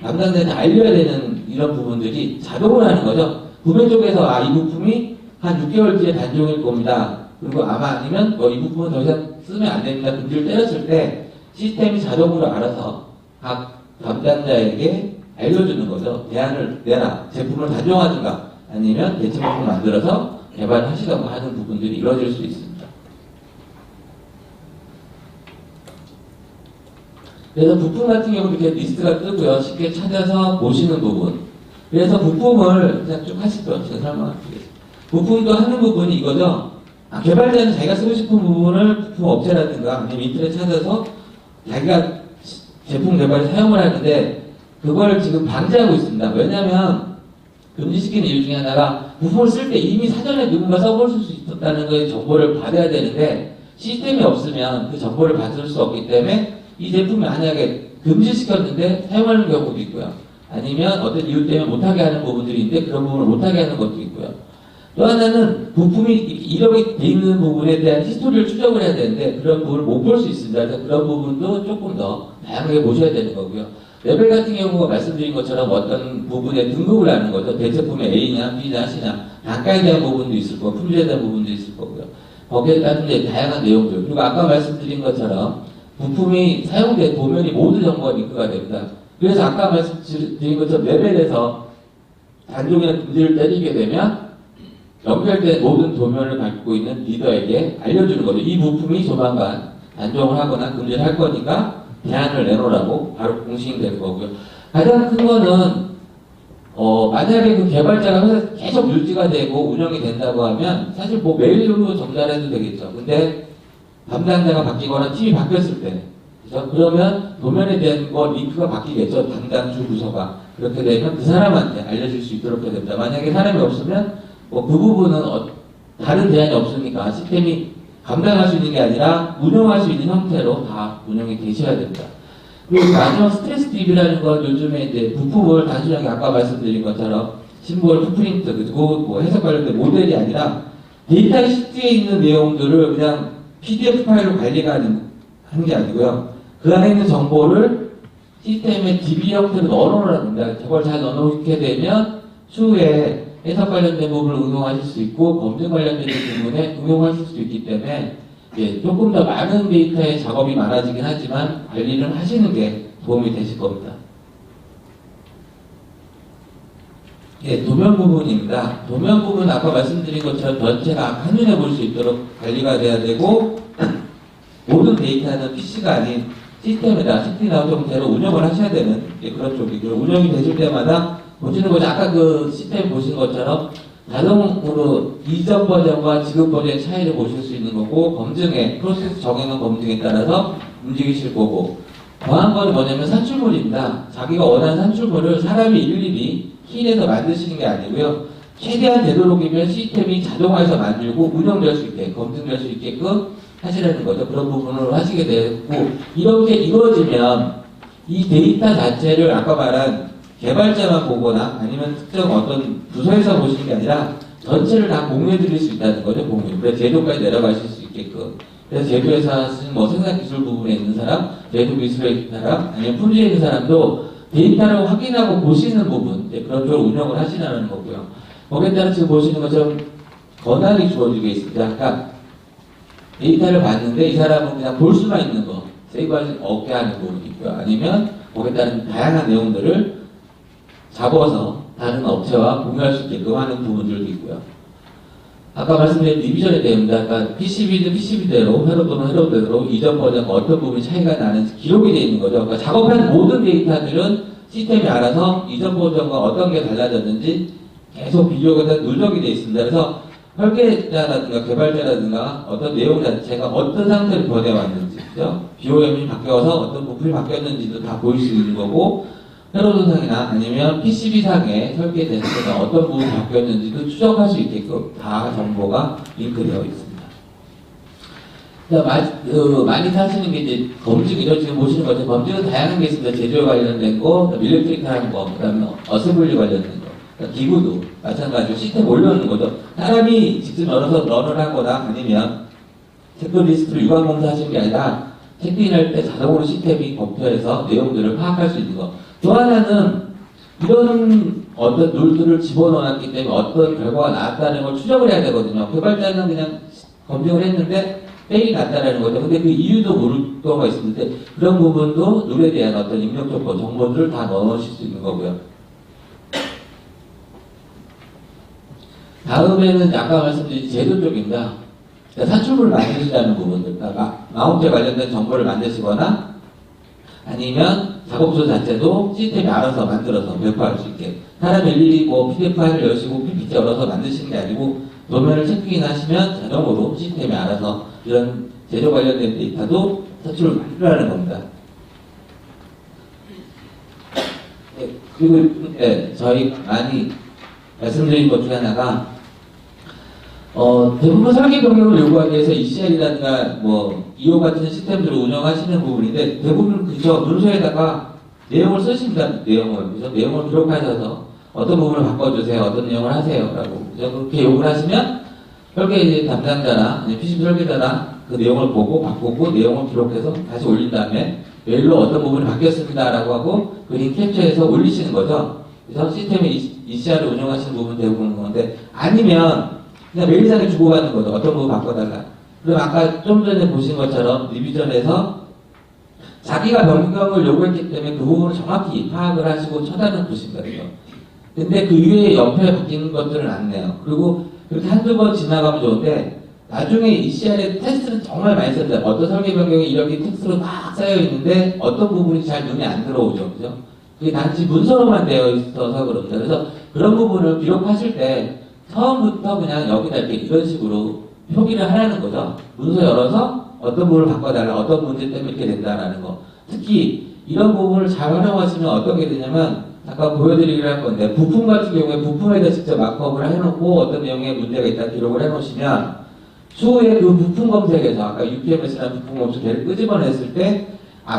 담당자한테 알려야 되는 이런 부분들이 자동으로 하는 거죠. 구매 쪽에서 이 부품이 한 6개월 뒤에 단종일 겁니다. 그리고 아마 아니면 이 부품은 더 이상 쓰면 안 됩니다. 금지를 때렸을 때 시스템이 자동으로 알아서 각 담당자에게 알려주는 거죠. 대안을 내라. 제품을 단종하든가 아니면 대체 부품을 만들어서 개발하시던가 하는 부분들이 이루어질 수 있습니다. 그래서 부품 같은 경우 이렇게 리스트가 뜨고요. 쉽게 찾아서 보시는 부분. 그래서 부품을 그냥 쭉 하시죠. 제가 설명드리겠습니다. 부품도 하는 부분이 이거죠. 개발자는 자기가 쓰고 싶은 부분을 부품 업체라든가 아니면 인터넷 찾아서 자기가 제품 개발에 사용을 하는데 그걸 지금 방지하고 있습니다. 왜냐하면 금지시키는 이유 중에 하나가 부품을 쓸 때 이미 사전에 누군가 써볼 수 있었다는 거에 정보를 받아야 되는데 시스템이 없으면 그 정보를 받을 수 없기 때문에 이 제품이 만약에 금지시켰는데 사용하는 경우도 있고요. 아니면 어떤 이유 때문에 못하게 하는 부분들이 있는데 그런 부분을 못하게 하는 것도 있고요. 또 하나는 부품이 이력이 돼 있는 부분에 대한 히스토리를 추적을 해야 되는데 그런 부분을 못 볼 수 있습니다. 그래서 그런 부분도 조금 더 다양하게 보셔야 되는 거고요. 레벨 같은 경우가 말씀드린 것처럼 어떤 부분에 등급을 하는 거죠. 대체품의 A냐, B냐, C냐, 단가에 대한 부분도 있을 거고, 품질에 대한 부분도 있을 거고요. 거기에 따른 이제 다양한 내용들. 그리고 아까 말씀드린 것처럼 부품이 사용된 도면이 모두 정보가 링크가 됩니다. 그래서 아까 말씀드린 것처럼 레벨에서 단종이나 금지를 때리게 되면 연결된 모든 도면을 갖고 있는 리더에게 알려주는 거죠. 이 부품이 조만간 단종을 하거나 금지를 할 거니까 대안을 내놓으라고 바로 공시되는 거고요. 가장 큰 거는 만약에 그 개발자가 회사 계속 유지가 되고 운영이 된다고 하면 사실 뭐 메일로 전달해도 되겠죠. 근데 담당자가 바뀌거나 팀이 바뀌었을 때 그죠? 그러면 도면에 대한 링크가 바뀌겠죠. 담당 주 부서가. 그렇게 되면 그 사람한테 알려줄 수 있도록 해야 됩니다. 만약에 사람이 없으면 그 부분은 다른 대안이 없으니까 시스템이 감당할 수 있는 게 아니라 운영할 수 있는 형태로 다 운영이 되셔야 됩니다. 그리고 마지막 스트레스 DB라는 건 요즘에 이제 부품을 단순하게 아까 말씀드린 것처럼 심볼, 풋프린트, 그리고 뭐 해석 관련된 모델이 아니라 데이터 시트에 있는 내용들을 그냥 PDF 파일로 관리가 하는 게 아니고요. 그 안에 있는 정보를 시스템에 DB 형태로 넣어놓으라는 겁니다. 저걸 잘 넣어놓게 되면 추후에 해석 관련된 부분을 응용하실 수 있고 검증 관련된 부분에 응용하실 수 있기 때문에 조금 더 많은 데이터의 작업이 많아지긴 하지만 관리를 하시는 게 도움이 되실 겁니다. 도면 부분입니다. 도면 부분 아까 말씀드린 것처럼 전체가 한눈에 볼 수 있도록 관리가 돼야 되고 모든 데이터는 PC가 아닌 시스템에다 시스템 형태로 운영을 하셔야 되는 그런 쪽이고요. 운영이 되실 때마다 보시는 거죠. 아까 그 시스템 보신 것처럼 자동으로 이전 버전과 지금 버전의 차이를 보실 수 있는 거고 검증에 프로세스 정해놓은 검증에 따라서 움직이실 거고 더한 건 뭐냐면 산출물입니다. 자기가 원하는 산출물을 사람이 일일이 키인해서 만드시는 게 아니고요. 최대한 되도록이면 시스템이 자동화해서 만들고 운영될 수 있게 검증될 수 있게끔 하시라는 거죠. 그런 부분을 하시게 되고 이렇게 이루어지면 이 데이터 자체를 아까 말한 개발자만 보거나 아니면 특정 어떤 부서에서 보시는 게 아니라 전체를 다 공유해 드릴 수 있다는 거죠. 공유. 그래서 제도까지 내려가실 수 있게끔. 그래서 제도에서 쓰는 뭐 생산기술 부분에 있는 사람, 제도 기술에 있는 사람, 아니면 품질에 있는 사람도 데이터를 확인하고 보시는 부분, 그런 쪽으로 운영을 하시라는 거고요. 거기에 따라 지금 보시는 것처럼 권한이 주어지게 있습니다. 그러니까 데이터를 봤는데 이 사람은 그냥 볼 수만 있는 거, 세이브하지 없게 하는 부분이 있고요. 아니면 거기에 따른 다양한 내용들을 잡아서 다른 업체와 공유할 수 있게끔 하는 부분들도 있고요. 아까 말씀드린 디비전에 대합니다. 그러니까 PCB는 PCB대로, 회로도는 회로대로 이전 버전과 어떤 부분이 차이가 나는지 기록이 되어 있는 거죠. 그러니까 작업한 모든 데이터들은 시스템이 알아서 이전 버전과 어떤 게 달라졌는지 계속 비교가 누적이 되어 있습니다. 그래서 설계자라든가 개발자라든가 어떤 내용 자체가 어떤 상태로 변해왔는지, 그죠? BOM이 바뀌어서 어떤 부품이 바뀌었는지도 다 보일 수 있는 거고, 회로도상이나 아니면 PCB상의 설계 자체가 어떤 부분이 바뀌었는지도 추적할 수 있게끔 다 정보가 링크되어 있습니다. 많이 사시는 게 이제 검증이죠. 지금 보시는 것처럼 검증은 다양한 게 있습니다. 제조에 관련된 거, 일렉트리컬한 거, 그 다음에 어셈블리 관련된 거. 기구도 마찬가지로 시스템 올려놓는 거죠. 사람이 직접 열어서 런을 하거나 아니면 체크리스트를 유관공사 하시는 게 아니라 체크인할 때 자동으로 시스템이 검토해서 내용들을 파악할 수 있는 거. 또 하나는 이런 어떤 룰들을 집어넣었기 때문에 어떤 결과가 나왔다는 걸 추적을 해야 되거든요. 개발자는 그냥 검증을 했는데 페일이 났다는 거죠. 근데 그 이유도 모를 경우가 있는데 그런 부분도 룰에 대한 어떤 입력 조건, 정보들을 다 넣으실 수 있는 거고요. 다음에는 아까 말씀드린 제도 쪽입니다. 산출물을 만드시라는 부분들, 마운트에 관련된 정보를 만드시거나 아니면 작업소 자체도 시스템이 알아서 만들어서 배포할 수 있게 사람이 일일이 뭐 PDF 파일을 여시고 PPT 열어서 만드시는 게 아니고 도면을 체크인 하시면 자동으로 시스템이 알아서 이런 제조 관련된 데이터도 산출을 만들라는 겁니다. 그리고 저희 많이 말씀드린 것 중에 하나가 대부분 설계 변경을 요구하기 위해서 ECR이라든가 뭐 EO 같은 시스템들을 운영하시는 부분인데 대부분 그저 문서에다가 내용을 쓰십니다. 그죠? 내용을 기록하셔서 어떤 부분을 바꿔주세요. 어떤 내용을 하세요라고 그죠? 그렇게 요구를 하시면 설계 이제 담당자나 PCB 설계자나 그 내용을 보고 바꾸고 내용을 기록해서 다시 올린 다음에 메일로 어떤 부분이 바뀌었습니다라고 하고 그림 캡처해서 올리시는 거죠. 그래서 시스템에 ECR을 운영하시는 부분 대부분인 건데 아니면 그냥 메일상에 주고받는 거죠. 어떤 부분 바꿔달라. 그럼 아까 좀 전에 보신 것처럼 리비전에서 자기가 변경을 요구했기 때문에 그 부분을 정확히 파악을 하시고 처단을 보신다. 근데 그 이외에 옆에 바뀌는 것들은 안 내요. 그리고 그렇게 한두 번 지나가면 좋은데 나중에 ECR의 테스트는 정말 많이 썼다. 어떤 설계 변경이 이렇게 텍스트로 막 쌓여 있는데 어떤 부분이 잘 눈에 안 들어오죠. 그죠? 그게 단지 문서로만 되어 있어서 그럽니다. 그래서 그런 부분을 기록하실 때 처음부터 그냥 여기다 이렇게 이런 식으로 표기를 하라는 거죠. 문서 열어서 어떤 부분을 바꿔달라, 어떤 문제 때문에 이렇게 된다라는 거. 특히 이런 부분을 잘 활용하시면 어떤 게 되냐면 아까 보여드리기로 할 건데 부품 같은 경우에 부품에다 직접 마크업을 해놓고 어떤 내용에 문제가 있다 기록을 해놓으시면 추후에 그 부품 검색에서 아까 UPMS라는 부품 검색을 끄집어냈을 때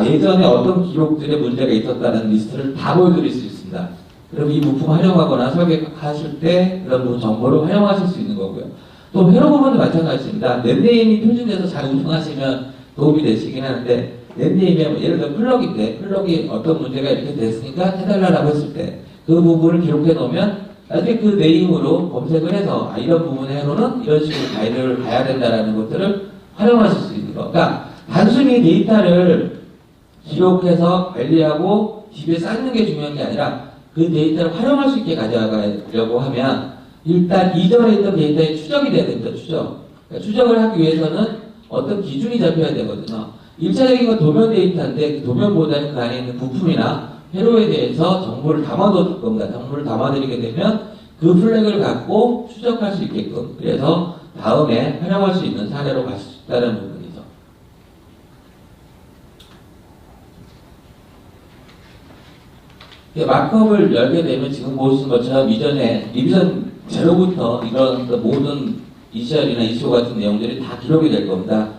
예전에 어떤 기록들의 문제가 있었다는 리스트를 다 보여드릴 수 있습니다. 그럼 이 부품 활용하거나 설계하실 때 그런 부분 정보를 활용하실 수 있는 거고요. 또 회로 부분도 마찬가지입니다. 넷네임이 표준돼서 잘 운영하시면 도움이 되시긴 하는데 넷네임이 예를 들어 플러그인데 플러그인 어떤 문제가 이렇게 됐으니까 해달라고 했을 때 그 부분을 기록해 놓으면 나중에 그 네임으로 검색을 해서 이런 부분의 회로는 이런 식으로 가이드를 가야 된다라는 것들을 활용하실 수 있는 거. 그러니까 단순히 데이터를 기록해서 관리하고 집에 쌓는 게 중요한 게 아니라 그 데이터를 활용할 수 있게 가져가려고 하면 일단 이전에 있던 데이터의 추적이 돼야 됩니다. 추적. 그러니까 추적을 하기 위해서는 어떤 기준이 잡혀야 되거든요. 1차적인 건 도면 데이터인데 그 도면보다는 그 안에 있는 부품이나 회로에 대해서 정보를 담아둘 겁니다. 정보를 담아드리게 되면 그 플래그를 갖고 추적할 수 있게끔 그래서 다음에 활용할 수 있는 사례로 갈 수 있다는 부분이죠. 마크업을 열게 되면 지금 보신 것처럼 이전에 리비전 제로부터 이런 모든 ECR이나 ECO 같은 내용들이 다 기록이 될 겁니다.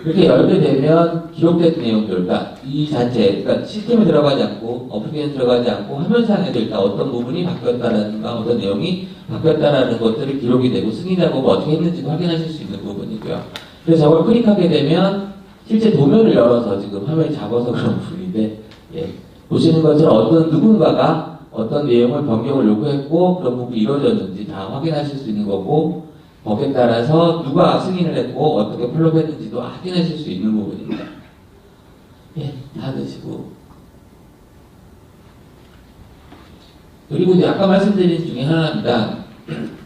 그렇게 열게 되면 기록된 내용들, 그러니까 이 자체, 그러니까 시스템에 들어가지 않고 어플리케이션 들어가지 않고 화면상에도 일단 어떤 부분이 바뀌었다라든가 어떤 내용이 바뀌었다라는 것들이 기록이 되고 승인 작업을 어떻게 했는지도 확인하실 수 있는 부분이고요. 그래서 저걸 클릭하게 되면 실제 도면을 열어서 지금 화면이 작아서 그런 부분인데 보시는 것처럼 어떤 누군가가 어떤 내용을 변경을 요구했고 그런 부분이 이루어졌는지 다 확인하실 수 있는 거고 거기에 따라서 누가 승인을 했고 어떻게 폴로했는지도 확인하실 수 있는 부분입니다. 다 드시고 그리고 이제 아까 말씀드린 중에 하나입니다.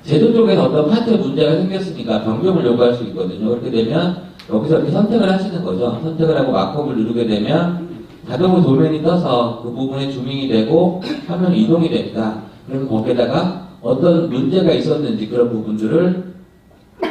제도 쪽에서 어떤 파트에 문제가 생겼으니까 변경을 요구할 수 있거든요. 그렇게 되면 여기서 이렇게 선택을 하시는 거죠. 선택을 하고 마크업을 누르게 되면 자동으로 도면이 떠서 그 부분에 주밍이 되고 화면이 이동이 됩니다. 그러면 거기에다가 어떤 문제가 있었는지 그런 부분들을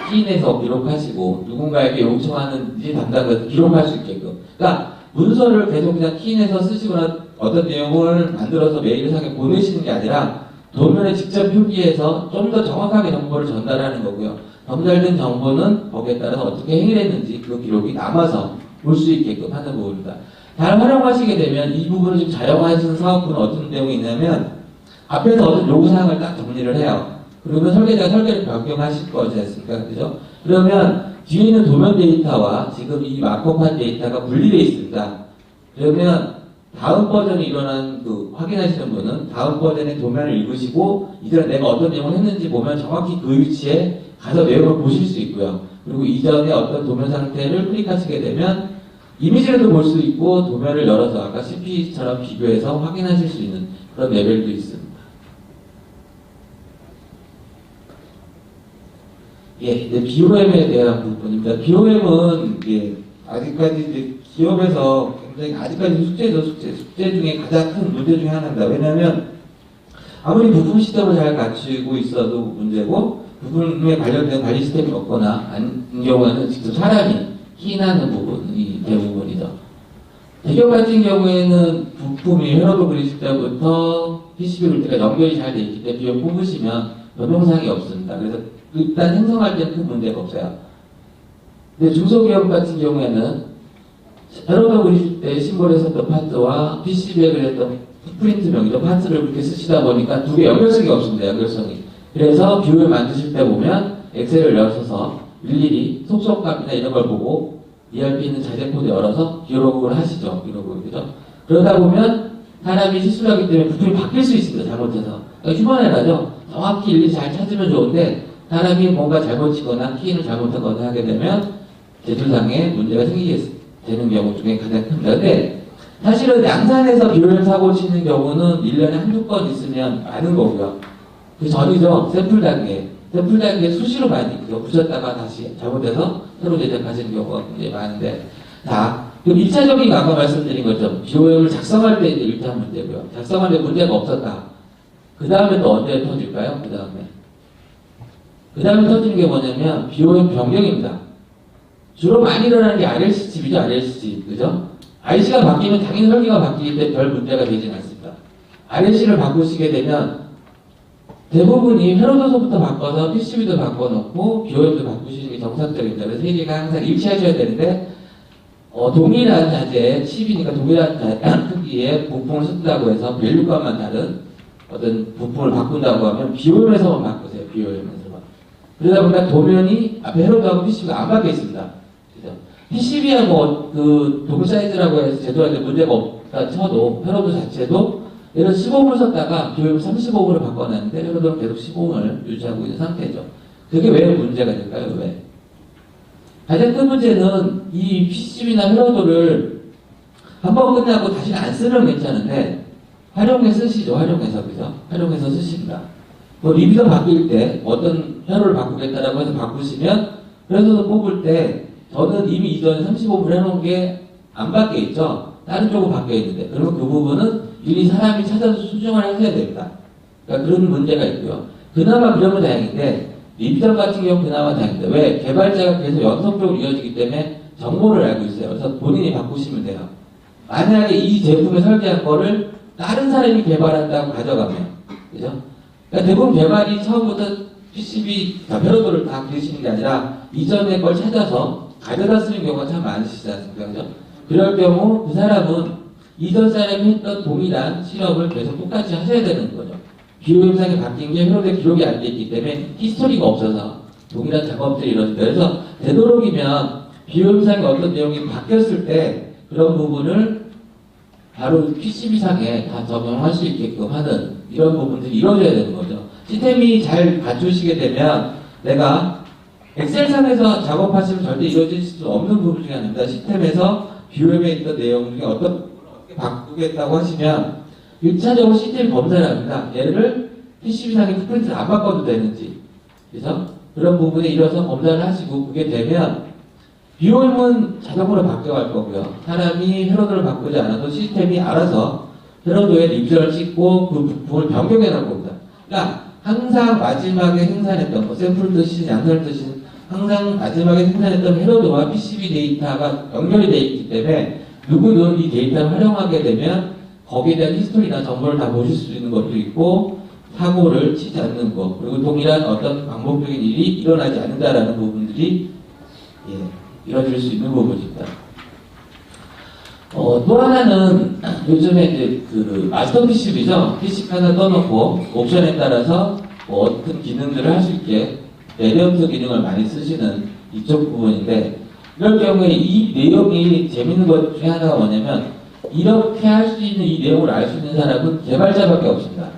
키인해서 기록하시고 누군가에게 요청하는지 담당자가 기록할 수 있게끔. 그러니까 문서를 계속 그냥 키인해서 쓰시거나 어떤 내용을 만들어서 메일상에 보내시는 게 아니라 도면에 직접 표기해서 좀 더 정확하게 정보를 전달하는 거고요. 전달된 정보는 거기에 따라서 어떻게 행위를 했는지 그 기록이 남아서 볼 수 있게끔 하는 부분입니다. 잘 활용하시게 되면 이 부분을 좀 자영하시는 사업부는 어떤 내용이 있냐면 앞에서 어떤 요구사항을 딱 정리를 해요. 그러면 설계자가 설계를 변경하실 거지 않습니까? 그죠? 그러면 뒤에 있는 도면 데이터와 지금 이 마크업한 데이터가 분리되어 있습니다. 그러면 다음 버전이 일어난 확인하시는 분은 다음 버전의 도면을 읽으시고 이전에 내가 어떤 내용을 했는지 보면 정확히 그 위치에 가서 내용을 보실 수 있고요. 그리고 이전에 어떤 도면 상태를 클릭하시게 되면 이미지로도 볼 수 있고 도면을 열어서 아까 CP처럼 비교해서 확인하실 수 있는 그런 레벨도 있습니다. 예, 이제 BOM에 대한 부분입니다. BOM은 아직까지 이제 기업에서 굉장히 아직까지 숙제죠. 숙제 중에 가장 큰 문제 중에 하나입니다. 왜냐하면 아무리 부품 시스템을 잘 갖추고 있어도 문제고 부품에 관련된 관리 시스템이 없거나 아닌 경우에는 직접 사람이 키인하는 부분이 대부분이죠. 대기업 같은 경우에는 부품이 회로도 그리실 때부터 PCB 그릴 때가 연결이 잘 돼 있기 때문에 비용 뽑으시면 변동사항이 없습니다. 그래서 일단 생성할 때는 큰 문제가 없어요. 근데 중소기업 같은 경우에는 회로도 그리실 때 심볼했었던 파트와 PCB에 그렸던 프린트명이죠. 파트를 그렇게 쓰시다 보니까 두 개 연결성이 없습니다. 연결성이. 그래서 뷰를 만드실 때 보면 엑셀을 열어서 일일이 속속값이나 이런 걸 보고 ERP 있는 자재 코드 열어서 기록을 하시죠. 기록을. 그죠? 그러다 보면 사람이 실수를 하기 때문에 부품이 바뀔 수 있습니다. 잘못해서. 그러니까 휴먼 에러죠. 정확히 일일이 잘 찾으면 좋은데 사람이 뭔가 잘못 치거나 키인을 잘못하거나 하게 되면 제출상에 문제가 생기게 되는 경우 중에 가장 큽니다. 근데 사실은 양산에서 비효율 사고 치는 경우는 1년에 한두 건 있으면 많은 거고요. 그 전이죠. 샘플 단계. 샘플 단계에 수시로 많이 붙였다가 다시 잘못해서 새로 제작하시는 경우가 굉장히 많은데. 자, 그럼 1차적인 아까 말씀드린 것처럼 BOM을 작성할 때 이제 1차 문제고요. 작성할 때 문제가 없었다. 그 다음에 또 언제 터질까요? 그 다음에 터지는 게 뭐냐면 BOM 변경입니다. 주로 많이 일어나는 게 RLC 칩이죠. RLC 칩. 그죠? IC가 바뀌면 당연히 설계가 바뀌기 때문에 별 문제가 되지는 않습니다. RLC를 바꾸시게 되면 대부분이 회로도서부터 바꿔서 PCB도 바꿔놓고 BOM도 바꾸시는 게 정상적입니다. 그래서 세계가 항상 일치하셔야 되는데 동일한 자재, 칩이니까 동일한 크기의 부품을 쓴다고 해서 밸류값만 다른 어떤 부품을 바꾼다고 하면 BOM에서만 바꾸세요. BOM에서만. 그러다 보니까 도면이 앞에 회로도하고 PCB가 안 박혀 있습니다. 그죠? PCB하고 그 도면 사이즈라고 해서 제도할 때 문제가 없다 쳐도 회로도 자체도 예를 들어 15을 썼다가 BOM 35으로 바꿔놨는데 회로도는 계속 15을 유지하고 있는 상태죠. 그게 왜 문제가 될까요? 왜? 가장 큰 문제는 이 PCB나 회로도를 한번 끝나고 다시는 안 쓰면 괜찮은데 활용해서 쓰시죠. 활용해서. 그죠? 활용해서 쓰십니다. 뭐 리뷰더 바뀔 때 어떤 회로를 바꾸겠다라고 해서 바꾸시면 회로도 뽑을 때 저는 이미 이전에 35분 해놓은 게 안 바뀌어 있죠. 다른 쪽으로 바뀌어 있는데 그러면 그 부분은 일일이 사람이 찾아서 수정을 하셔야 됩니다. 그러니까 그런 문제가 있고요. 그나마 그러면 다행인데 리뷰더 같은 경우는 그나마 다행입니다. 왜? 개발자가 계속 연속적으로 이어지기 때문에 정보를 알고 있어요. 그래서 본인이 바꾸시면 돼요. 만약에 이 제품을 설계한 거를 다른 사람이 개발한다고 가져가면 그죠? 그러니까 대부분 개발이 처음부터 PCB 회로도를 다 그리시는 게 아니라 이전의 걸 찾아서 가져다 쓰는 경우가 참 많으시지 않습니까? 그죠? 그럴 경우 그 사람은 이전 사람이 했던 동일한 실험을 계속 똑같이 하셔야 되는 거죠. BOM상이 바뀐 게 회로도에 기록이 안 돼 있기 때문에 히스토리가 없어서 동일한 작업들이 이루어집니다. 그래서 되도록이면 BOM상의 어떤 내용이 바뀌었을 때 그런 부분을 바로 PCB상에 다 적용할 수 있게끔 하는 이런 부분들이 이루어져야 되는 거죠. 시스템이 잘 갖추시게 되면 내가 엑셀상에서 작업하시면 절대 이루어질 수 없는 부분 중에 하나입니다. 시스템에서 BOM에 있던 내용 중에 어떤 부분을 어떻게 바꾸겠다고 하시면 1차적으로 시스템 검사를 합니다. 얘를 PCB상에 프린트를 안 바꿔도 되는지 그래서 그런 부분에 이뤄서 검사를 하시고 그게 되면 BOM은 자동으로 바뀌어갈 거고요. 사람이 회로도를 바꾸지 않아도 시스템이 알아서 회로도에 리뷰를 찍고 그 부분을 변경해 놓을 겁니다. 그러니까 항상 마지막에 생산했던 뭐 샘플 뜻이든 양산 뜻이든 항상 마지막에 생산했던 패러드와 PCB 데이터가 연결이 되어 있기 때문에 누구든 이 데이터를 활용하게 되면 거기에 대한 히스토리나 정보를 다 보실 수 있는 것도 있고 사고를 치지 않는 것 그리고 동일한 어떤 반복적인 일이 일어나지 않는다라는 부분들이 이뤄질 수 있는 부분입니다. 또 하나는 요즘에 이제 그 마스터 PCB죠. PCB 하나 떠놓고 옵션에 따라서 뭐 어떤 기능들을 할 수 있게 레이아우트 기능을 많이 쓰시는 이쪽 부분인데 이럴 경우에 이 내용이 재밌는 것 중에 하나가 뭐냐면 이렇게 할 수 있는 이 내용을 알 수 있는 사람은 개발자밖에 없습니다.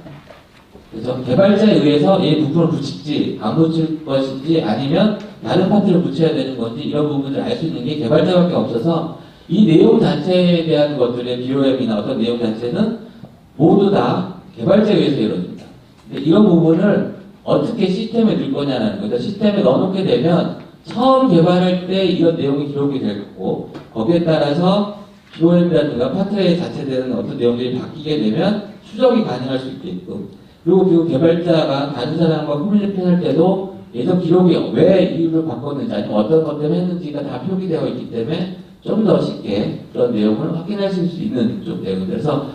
그래서 개발자에 의해서 이 부분을 붙일지 안 붙일 것인지 아니면 다른 파트를 붙여야 되는 건지 이런 부분을 알 수 있는 게 개발자밖에 없어서 이 내용 자체에 대한 것들의 BOM이나 어떤 내용 자체는 모두 다 개발자에 의해서 이루어집니다. 근데 이런 부분을 어떻게 시스템에 넣을 거냐는 거죠. 시스템에 넣어놓게 되면 처음 개발할 때 이런 내용이 기록이 될 거고 거기에 따라서 BOM이라든가 파트에 자체되는 어떤 내용들이 바뀌게 되면 추적이 가능할 수 있게끔 그리고 그 개발자가 다른 사람과 커뮤니케이션 할 때도 예전 기록이 왜 이유를 바꿨는지 아니면 어떤 것 때문에 했는지가 다 표기되어 있기 때문에 좀 더 쉽게 그런 내용을 확인하실 수 있는 좀 내용들. 그래서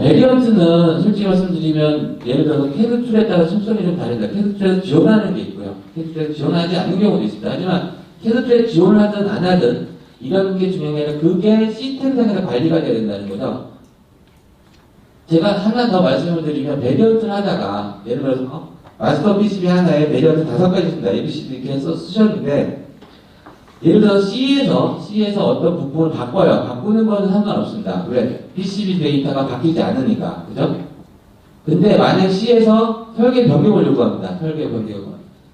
베리언트는 솔직히 말씀드리면 예를 들어서 캐드 툴에 따라 속성이 좀 다릅니다. 캐드 툴에서 지원하는 게 있고요. 캐드 툴에서 지원하지 않는 경우도 있습니다. 하지만 캐드 툴에 지원을 하든 안 하든 이런 게 중요한 게 아니라 그게 시스템상에서 관리가 돼야 된다는 거죠. 제가 하나 더 말씀을 드리면 베리언트를 하다가 예를 들어서 마스터 PCB 하나에 베리언트 5가지 있습니다. ABCD 이렇게 해서 쓰셨는데 예를 들어서 C에서 어떤 부분을 바꿔요. 바꾸는 거는 상관없습니다. 왜? PCB 데이터가 바뀌지 않으니까. 그죠? 근데 만약 C에서 설계 변경을 요구합니다. 설계 변경을.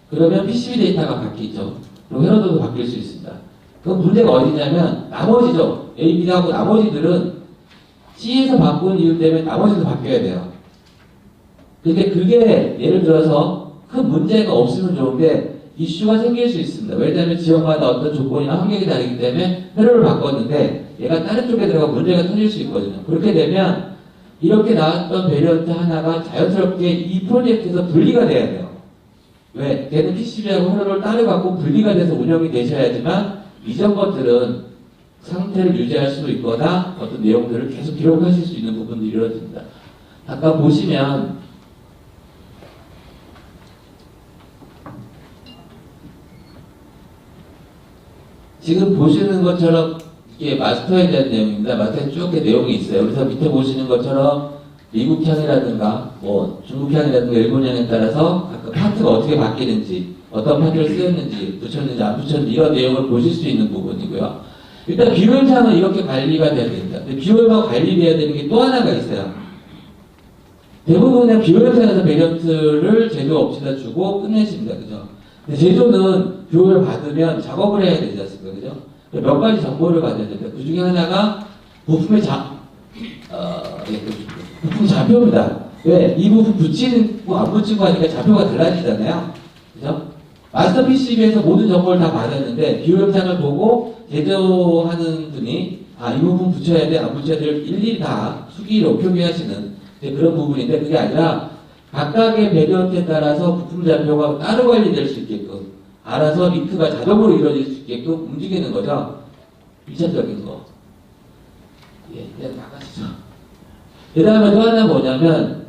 그러면 PCB 데이터가 바뀌죠. 그리고 헤러더도 바뀔 수 있습니다. 그럼 문제가 어디냐면 나머지죠. A, B하고 나머지들은 C에서 바꾼 이유 때문에 나머지도 바뀌어야 돼요. 근데 그게 예를 들어서 큰 문제가 없으면 좋은데 이슈가 생길 수 있습니다. 왜냐하면 지역마다 어떤 조건이나 환경이 다르기 때문에 회로를 바꿨는데 얘가 다른 쪽에 들어가 문제가 터질 수 있거든요. 그렇게 되면 이렇게 나왔던 베리언트 하나가 자연스럽게 이 프로젝트에서 분리가 돼야 돼요. 왜? 걔는 PCB하고 회로를 따로 갖고 분리가 돼서 운영이 되셔야지만 이전 것들은 상태를 유지할 수 있거나 어떤 내용들을 계속 기록하실 수 있는 부분들이 이루어집니다. 아까 보시면 지금 보시는 것처럼 이게 마스터에 대한 내용입니다. 마스터에 쭉 내용이 있어요. 그래서 밑에 보시는 것처럼 미국향이라든가 뭐 중국향이라든가 일본향에 따라서 각각 파트가 어떻게 바뀌는지 어떤 파트를 쓰였는지 붙였는지 안 붙였는지 이런 내용을 보실 수 있는 부분이고요. 일단 BOM상은 이렇게 관리가 돼야 됩니다. 근데 BOM하고 관리돼야 되는 게 또 하나가 있어요. 대부분의 BOM상에서 베리언트를 제조업체에다 주고 끝내십니다. 그죠? 근데 제조는 BOM을 받으면 작업을 해야 되지 않습니까? 그죠? 몇 가지 정보를 받아야 됩니다. 그 중에 하나가 부품 좌표입니다. 왜? 이 부품 붙이고 안 붙이고 하니까 좌표가 달라지잖아요. 그죠? 마스터 PCB에서 모든 정보를 다 받았는데 BOM상을 보고 제조하는 분이 이 부분 붙여야 돼, 안 붙여야 돼 일일이 다 수기로 표기하시는 그런 부분인데 그게 아니라 각각의 베리언트에 따라서 부품 좌표가 따로 관리될 수 있게끔 알아서 링크가 자동으로 이루어질 수 있게끔 움직이는 거죠. 1차적인 거. 그냥 나가시죠. 그 다음에 또 하나 뭐냐면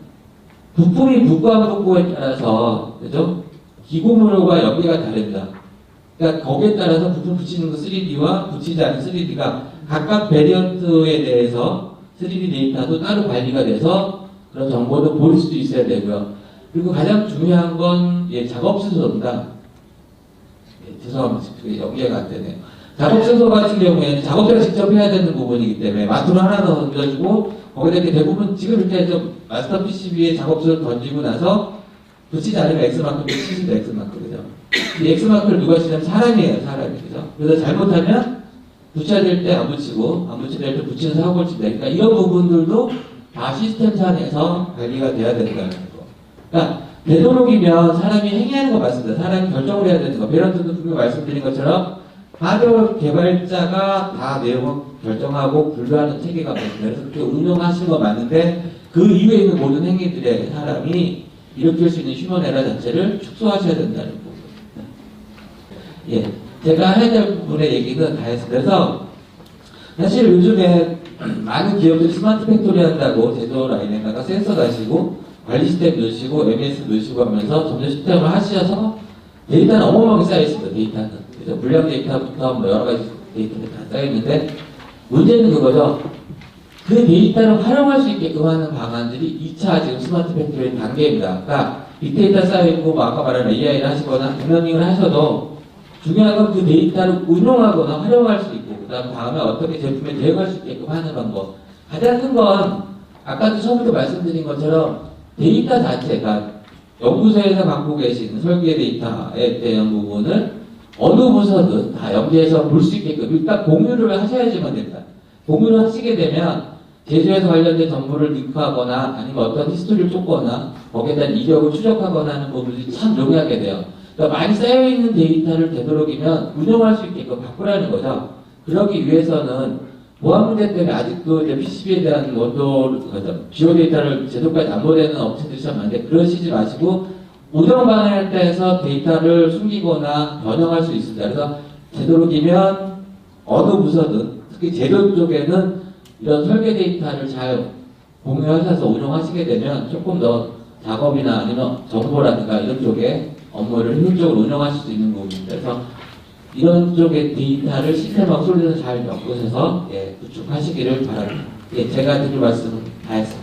부품이 붙고 안 붙고에 따라서 그죠? 기고물과 연계가 다릅니다. 그러니까 거기에 따라서 부품 붙이는 거 3D와 붙이지 않은 3D가 각각 베리언트에 대해서 3D 데이터도 따로 관리가 돼서 그런 정보도 볼 수도 있어야 되고요. 그리고 가장 중요한 건 작업 순서입니다. 죄송합니다. 연계가 안 되네요. 작업 순서 같은 경우에는 작업자가 직접 해야 되는 부분이기 때문에 마스터를 하나 더 던져주고 거기다 이렇게 대부분 지금 이렇게 좀 마스터 PCB에 작업수를 던지고 나서 붙이지 않으면 X마크 치신다. X마크 그죠? 이 X마크를 누가 치냐면 사람이에요. 사람이 그죠? 그래서 잘못하면 붙여야 될 때 안 붙이고 안 붙여야 될 때 붙이는 사고를 친다. 그러니까 이런 부분들도 다 시스템상에서 관리가 돼야 된다는 거. 그러니까 되도록이면 사람이 행위하는 거 맞습니다. 사람이 결정을 해야 되는 거. 베런트도 분명히 말씀드린 것처럼 하드웨어 개발자가 다 내용을 결정하고 분류하는 체계가 있습니다. 그래서 그렇게 운영하시는 거 맞는데 그 이외에 있는 모든 행위들에 사람이 일으킬 수 있는 휴먼 에러 자체를 축소하셔야 된다는 부분. 예, 제가 해야 될 부분의 얘기는 다 했어요. 그래서 사실 요즘에 많은 기업들이 스마트 팩토리 한다고 제조 라인에다가 센서 다시고 관리 시스템 넣으시고 MES 넣으시고 하면서 점점 시스템을 하셔서 데이터는 어마어마하게 쌓여있습니다. 데이터는. 그래서 불량 데이터부터 뭐 여러 가지 데이터들이 다 쌓여있는데 문제는 그거죠. 그 데이터를 활용할 수 있게끔 하는 방안들이 2차 지금 스마트 팩토리 단계입니다. 그러니까 빅데이터 쌓여있고 뭐 아까 말한 AI를 하시거나 딥러닝을 하셔도 중요한 건 그 데이터를 운용하거나 활용할 수 있고 그 다음 다음에 어떻게 제품에 대응할 수 있게끔 하는 방법. 가장 큰 건 아까도 처음부터 말씀드린 것처럼 데이터 자체가 연구소에서 갖고 계신 설계 데이터에 대한 부분을 어느 부서든 다 연계해서 볼 수 있게끔 일단 공유를 하셔야지만 됩니다. 공유를 하시게 되면 제조에서 관련된 정보를 링크하거나 아니면 어떤 히스토리를 쫓거나 거기에 대한 이력을 추적하거나 하는 부분들이 참 용이하게 돼요. 그러니까 많이 쌓여있는 데이터를 되도록이면 운용할 수 있게끔 바꾸라는 거죠. 그러기 위해서는 보안 문제 때문에 아직도 이제 PCB에 대한 원도, 기호 데이터를 제도까지 담보되는 업체들이 참 많은데 그러시지 마시고 운영 방향에 따라서 데이터를 숨기거나 변형할 수 있습니다. 그래서 되도록이면 어느 부서든 특히 제조 쪽에는 이런 설계 데이터를 잘 공유하셔서 운영하시게 되면 조금 더 작업이나 아니면 정보라든가 이런 쪽에 업무를 효율적으로 운영하실 수 있는 부분입니다. 그래서 이런 쪽의 데이터를 시스템하고 솔루션을 잘 엮으셔서 구축하시기를 바랍니다. 예, 제가 드릴 말씀은 다 했습니다.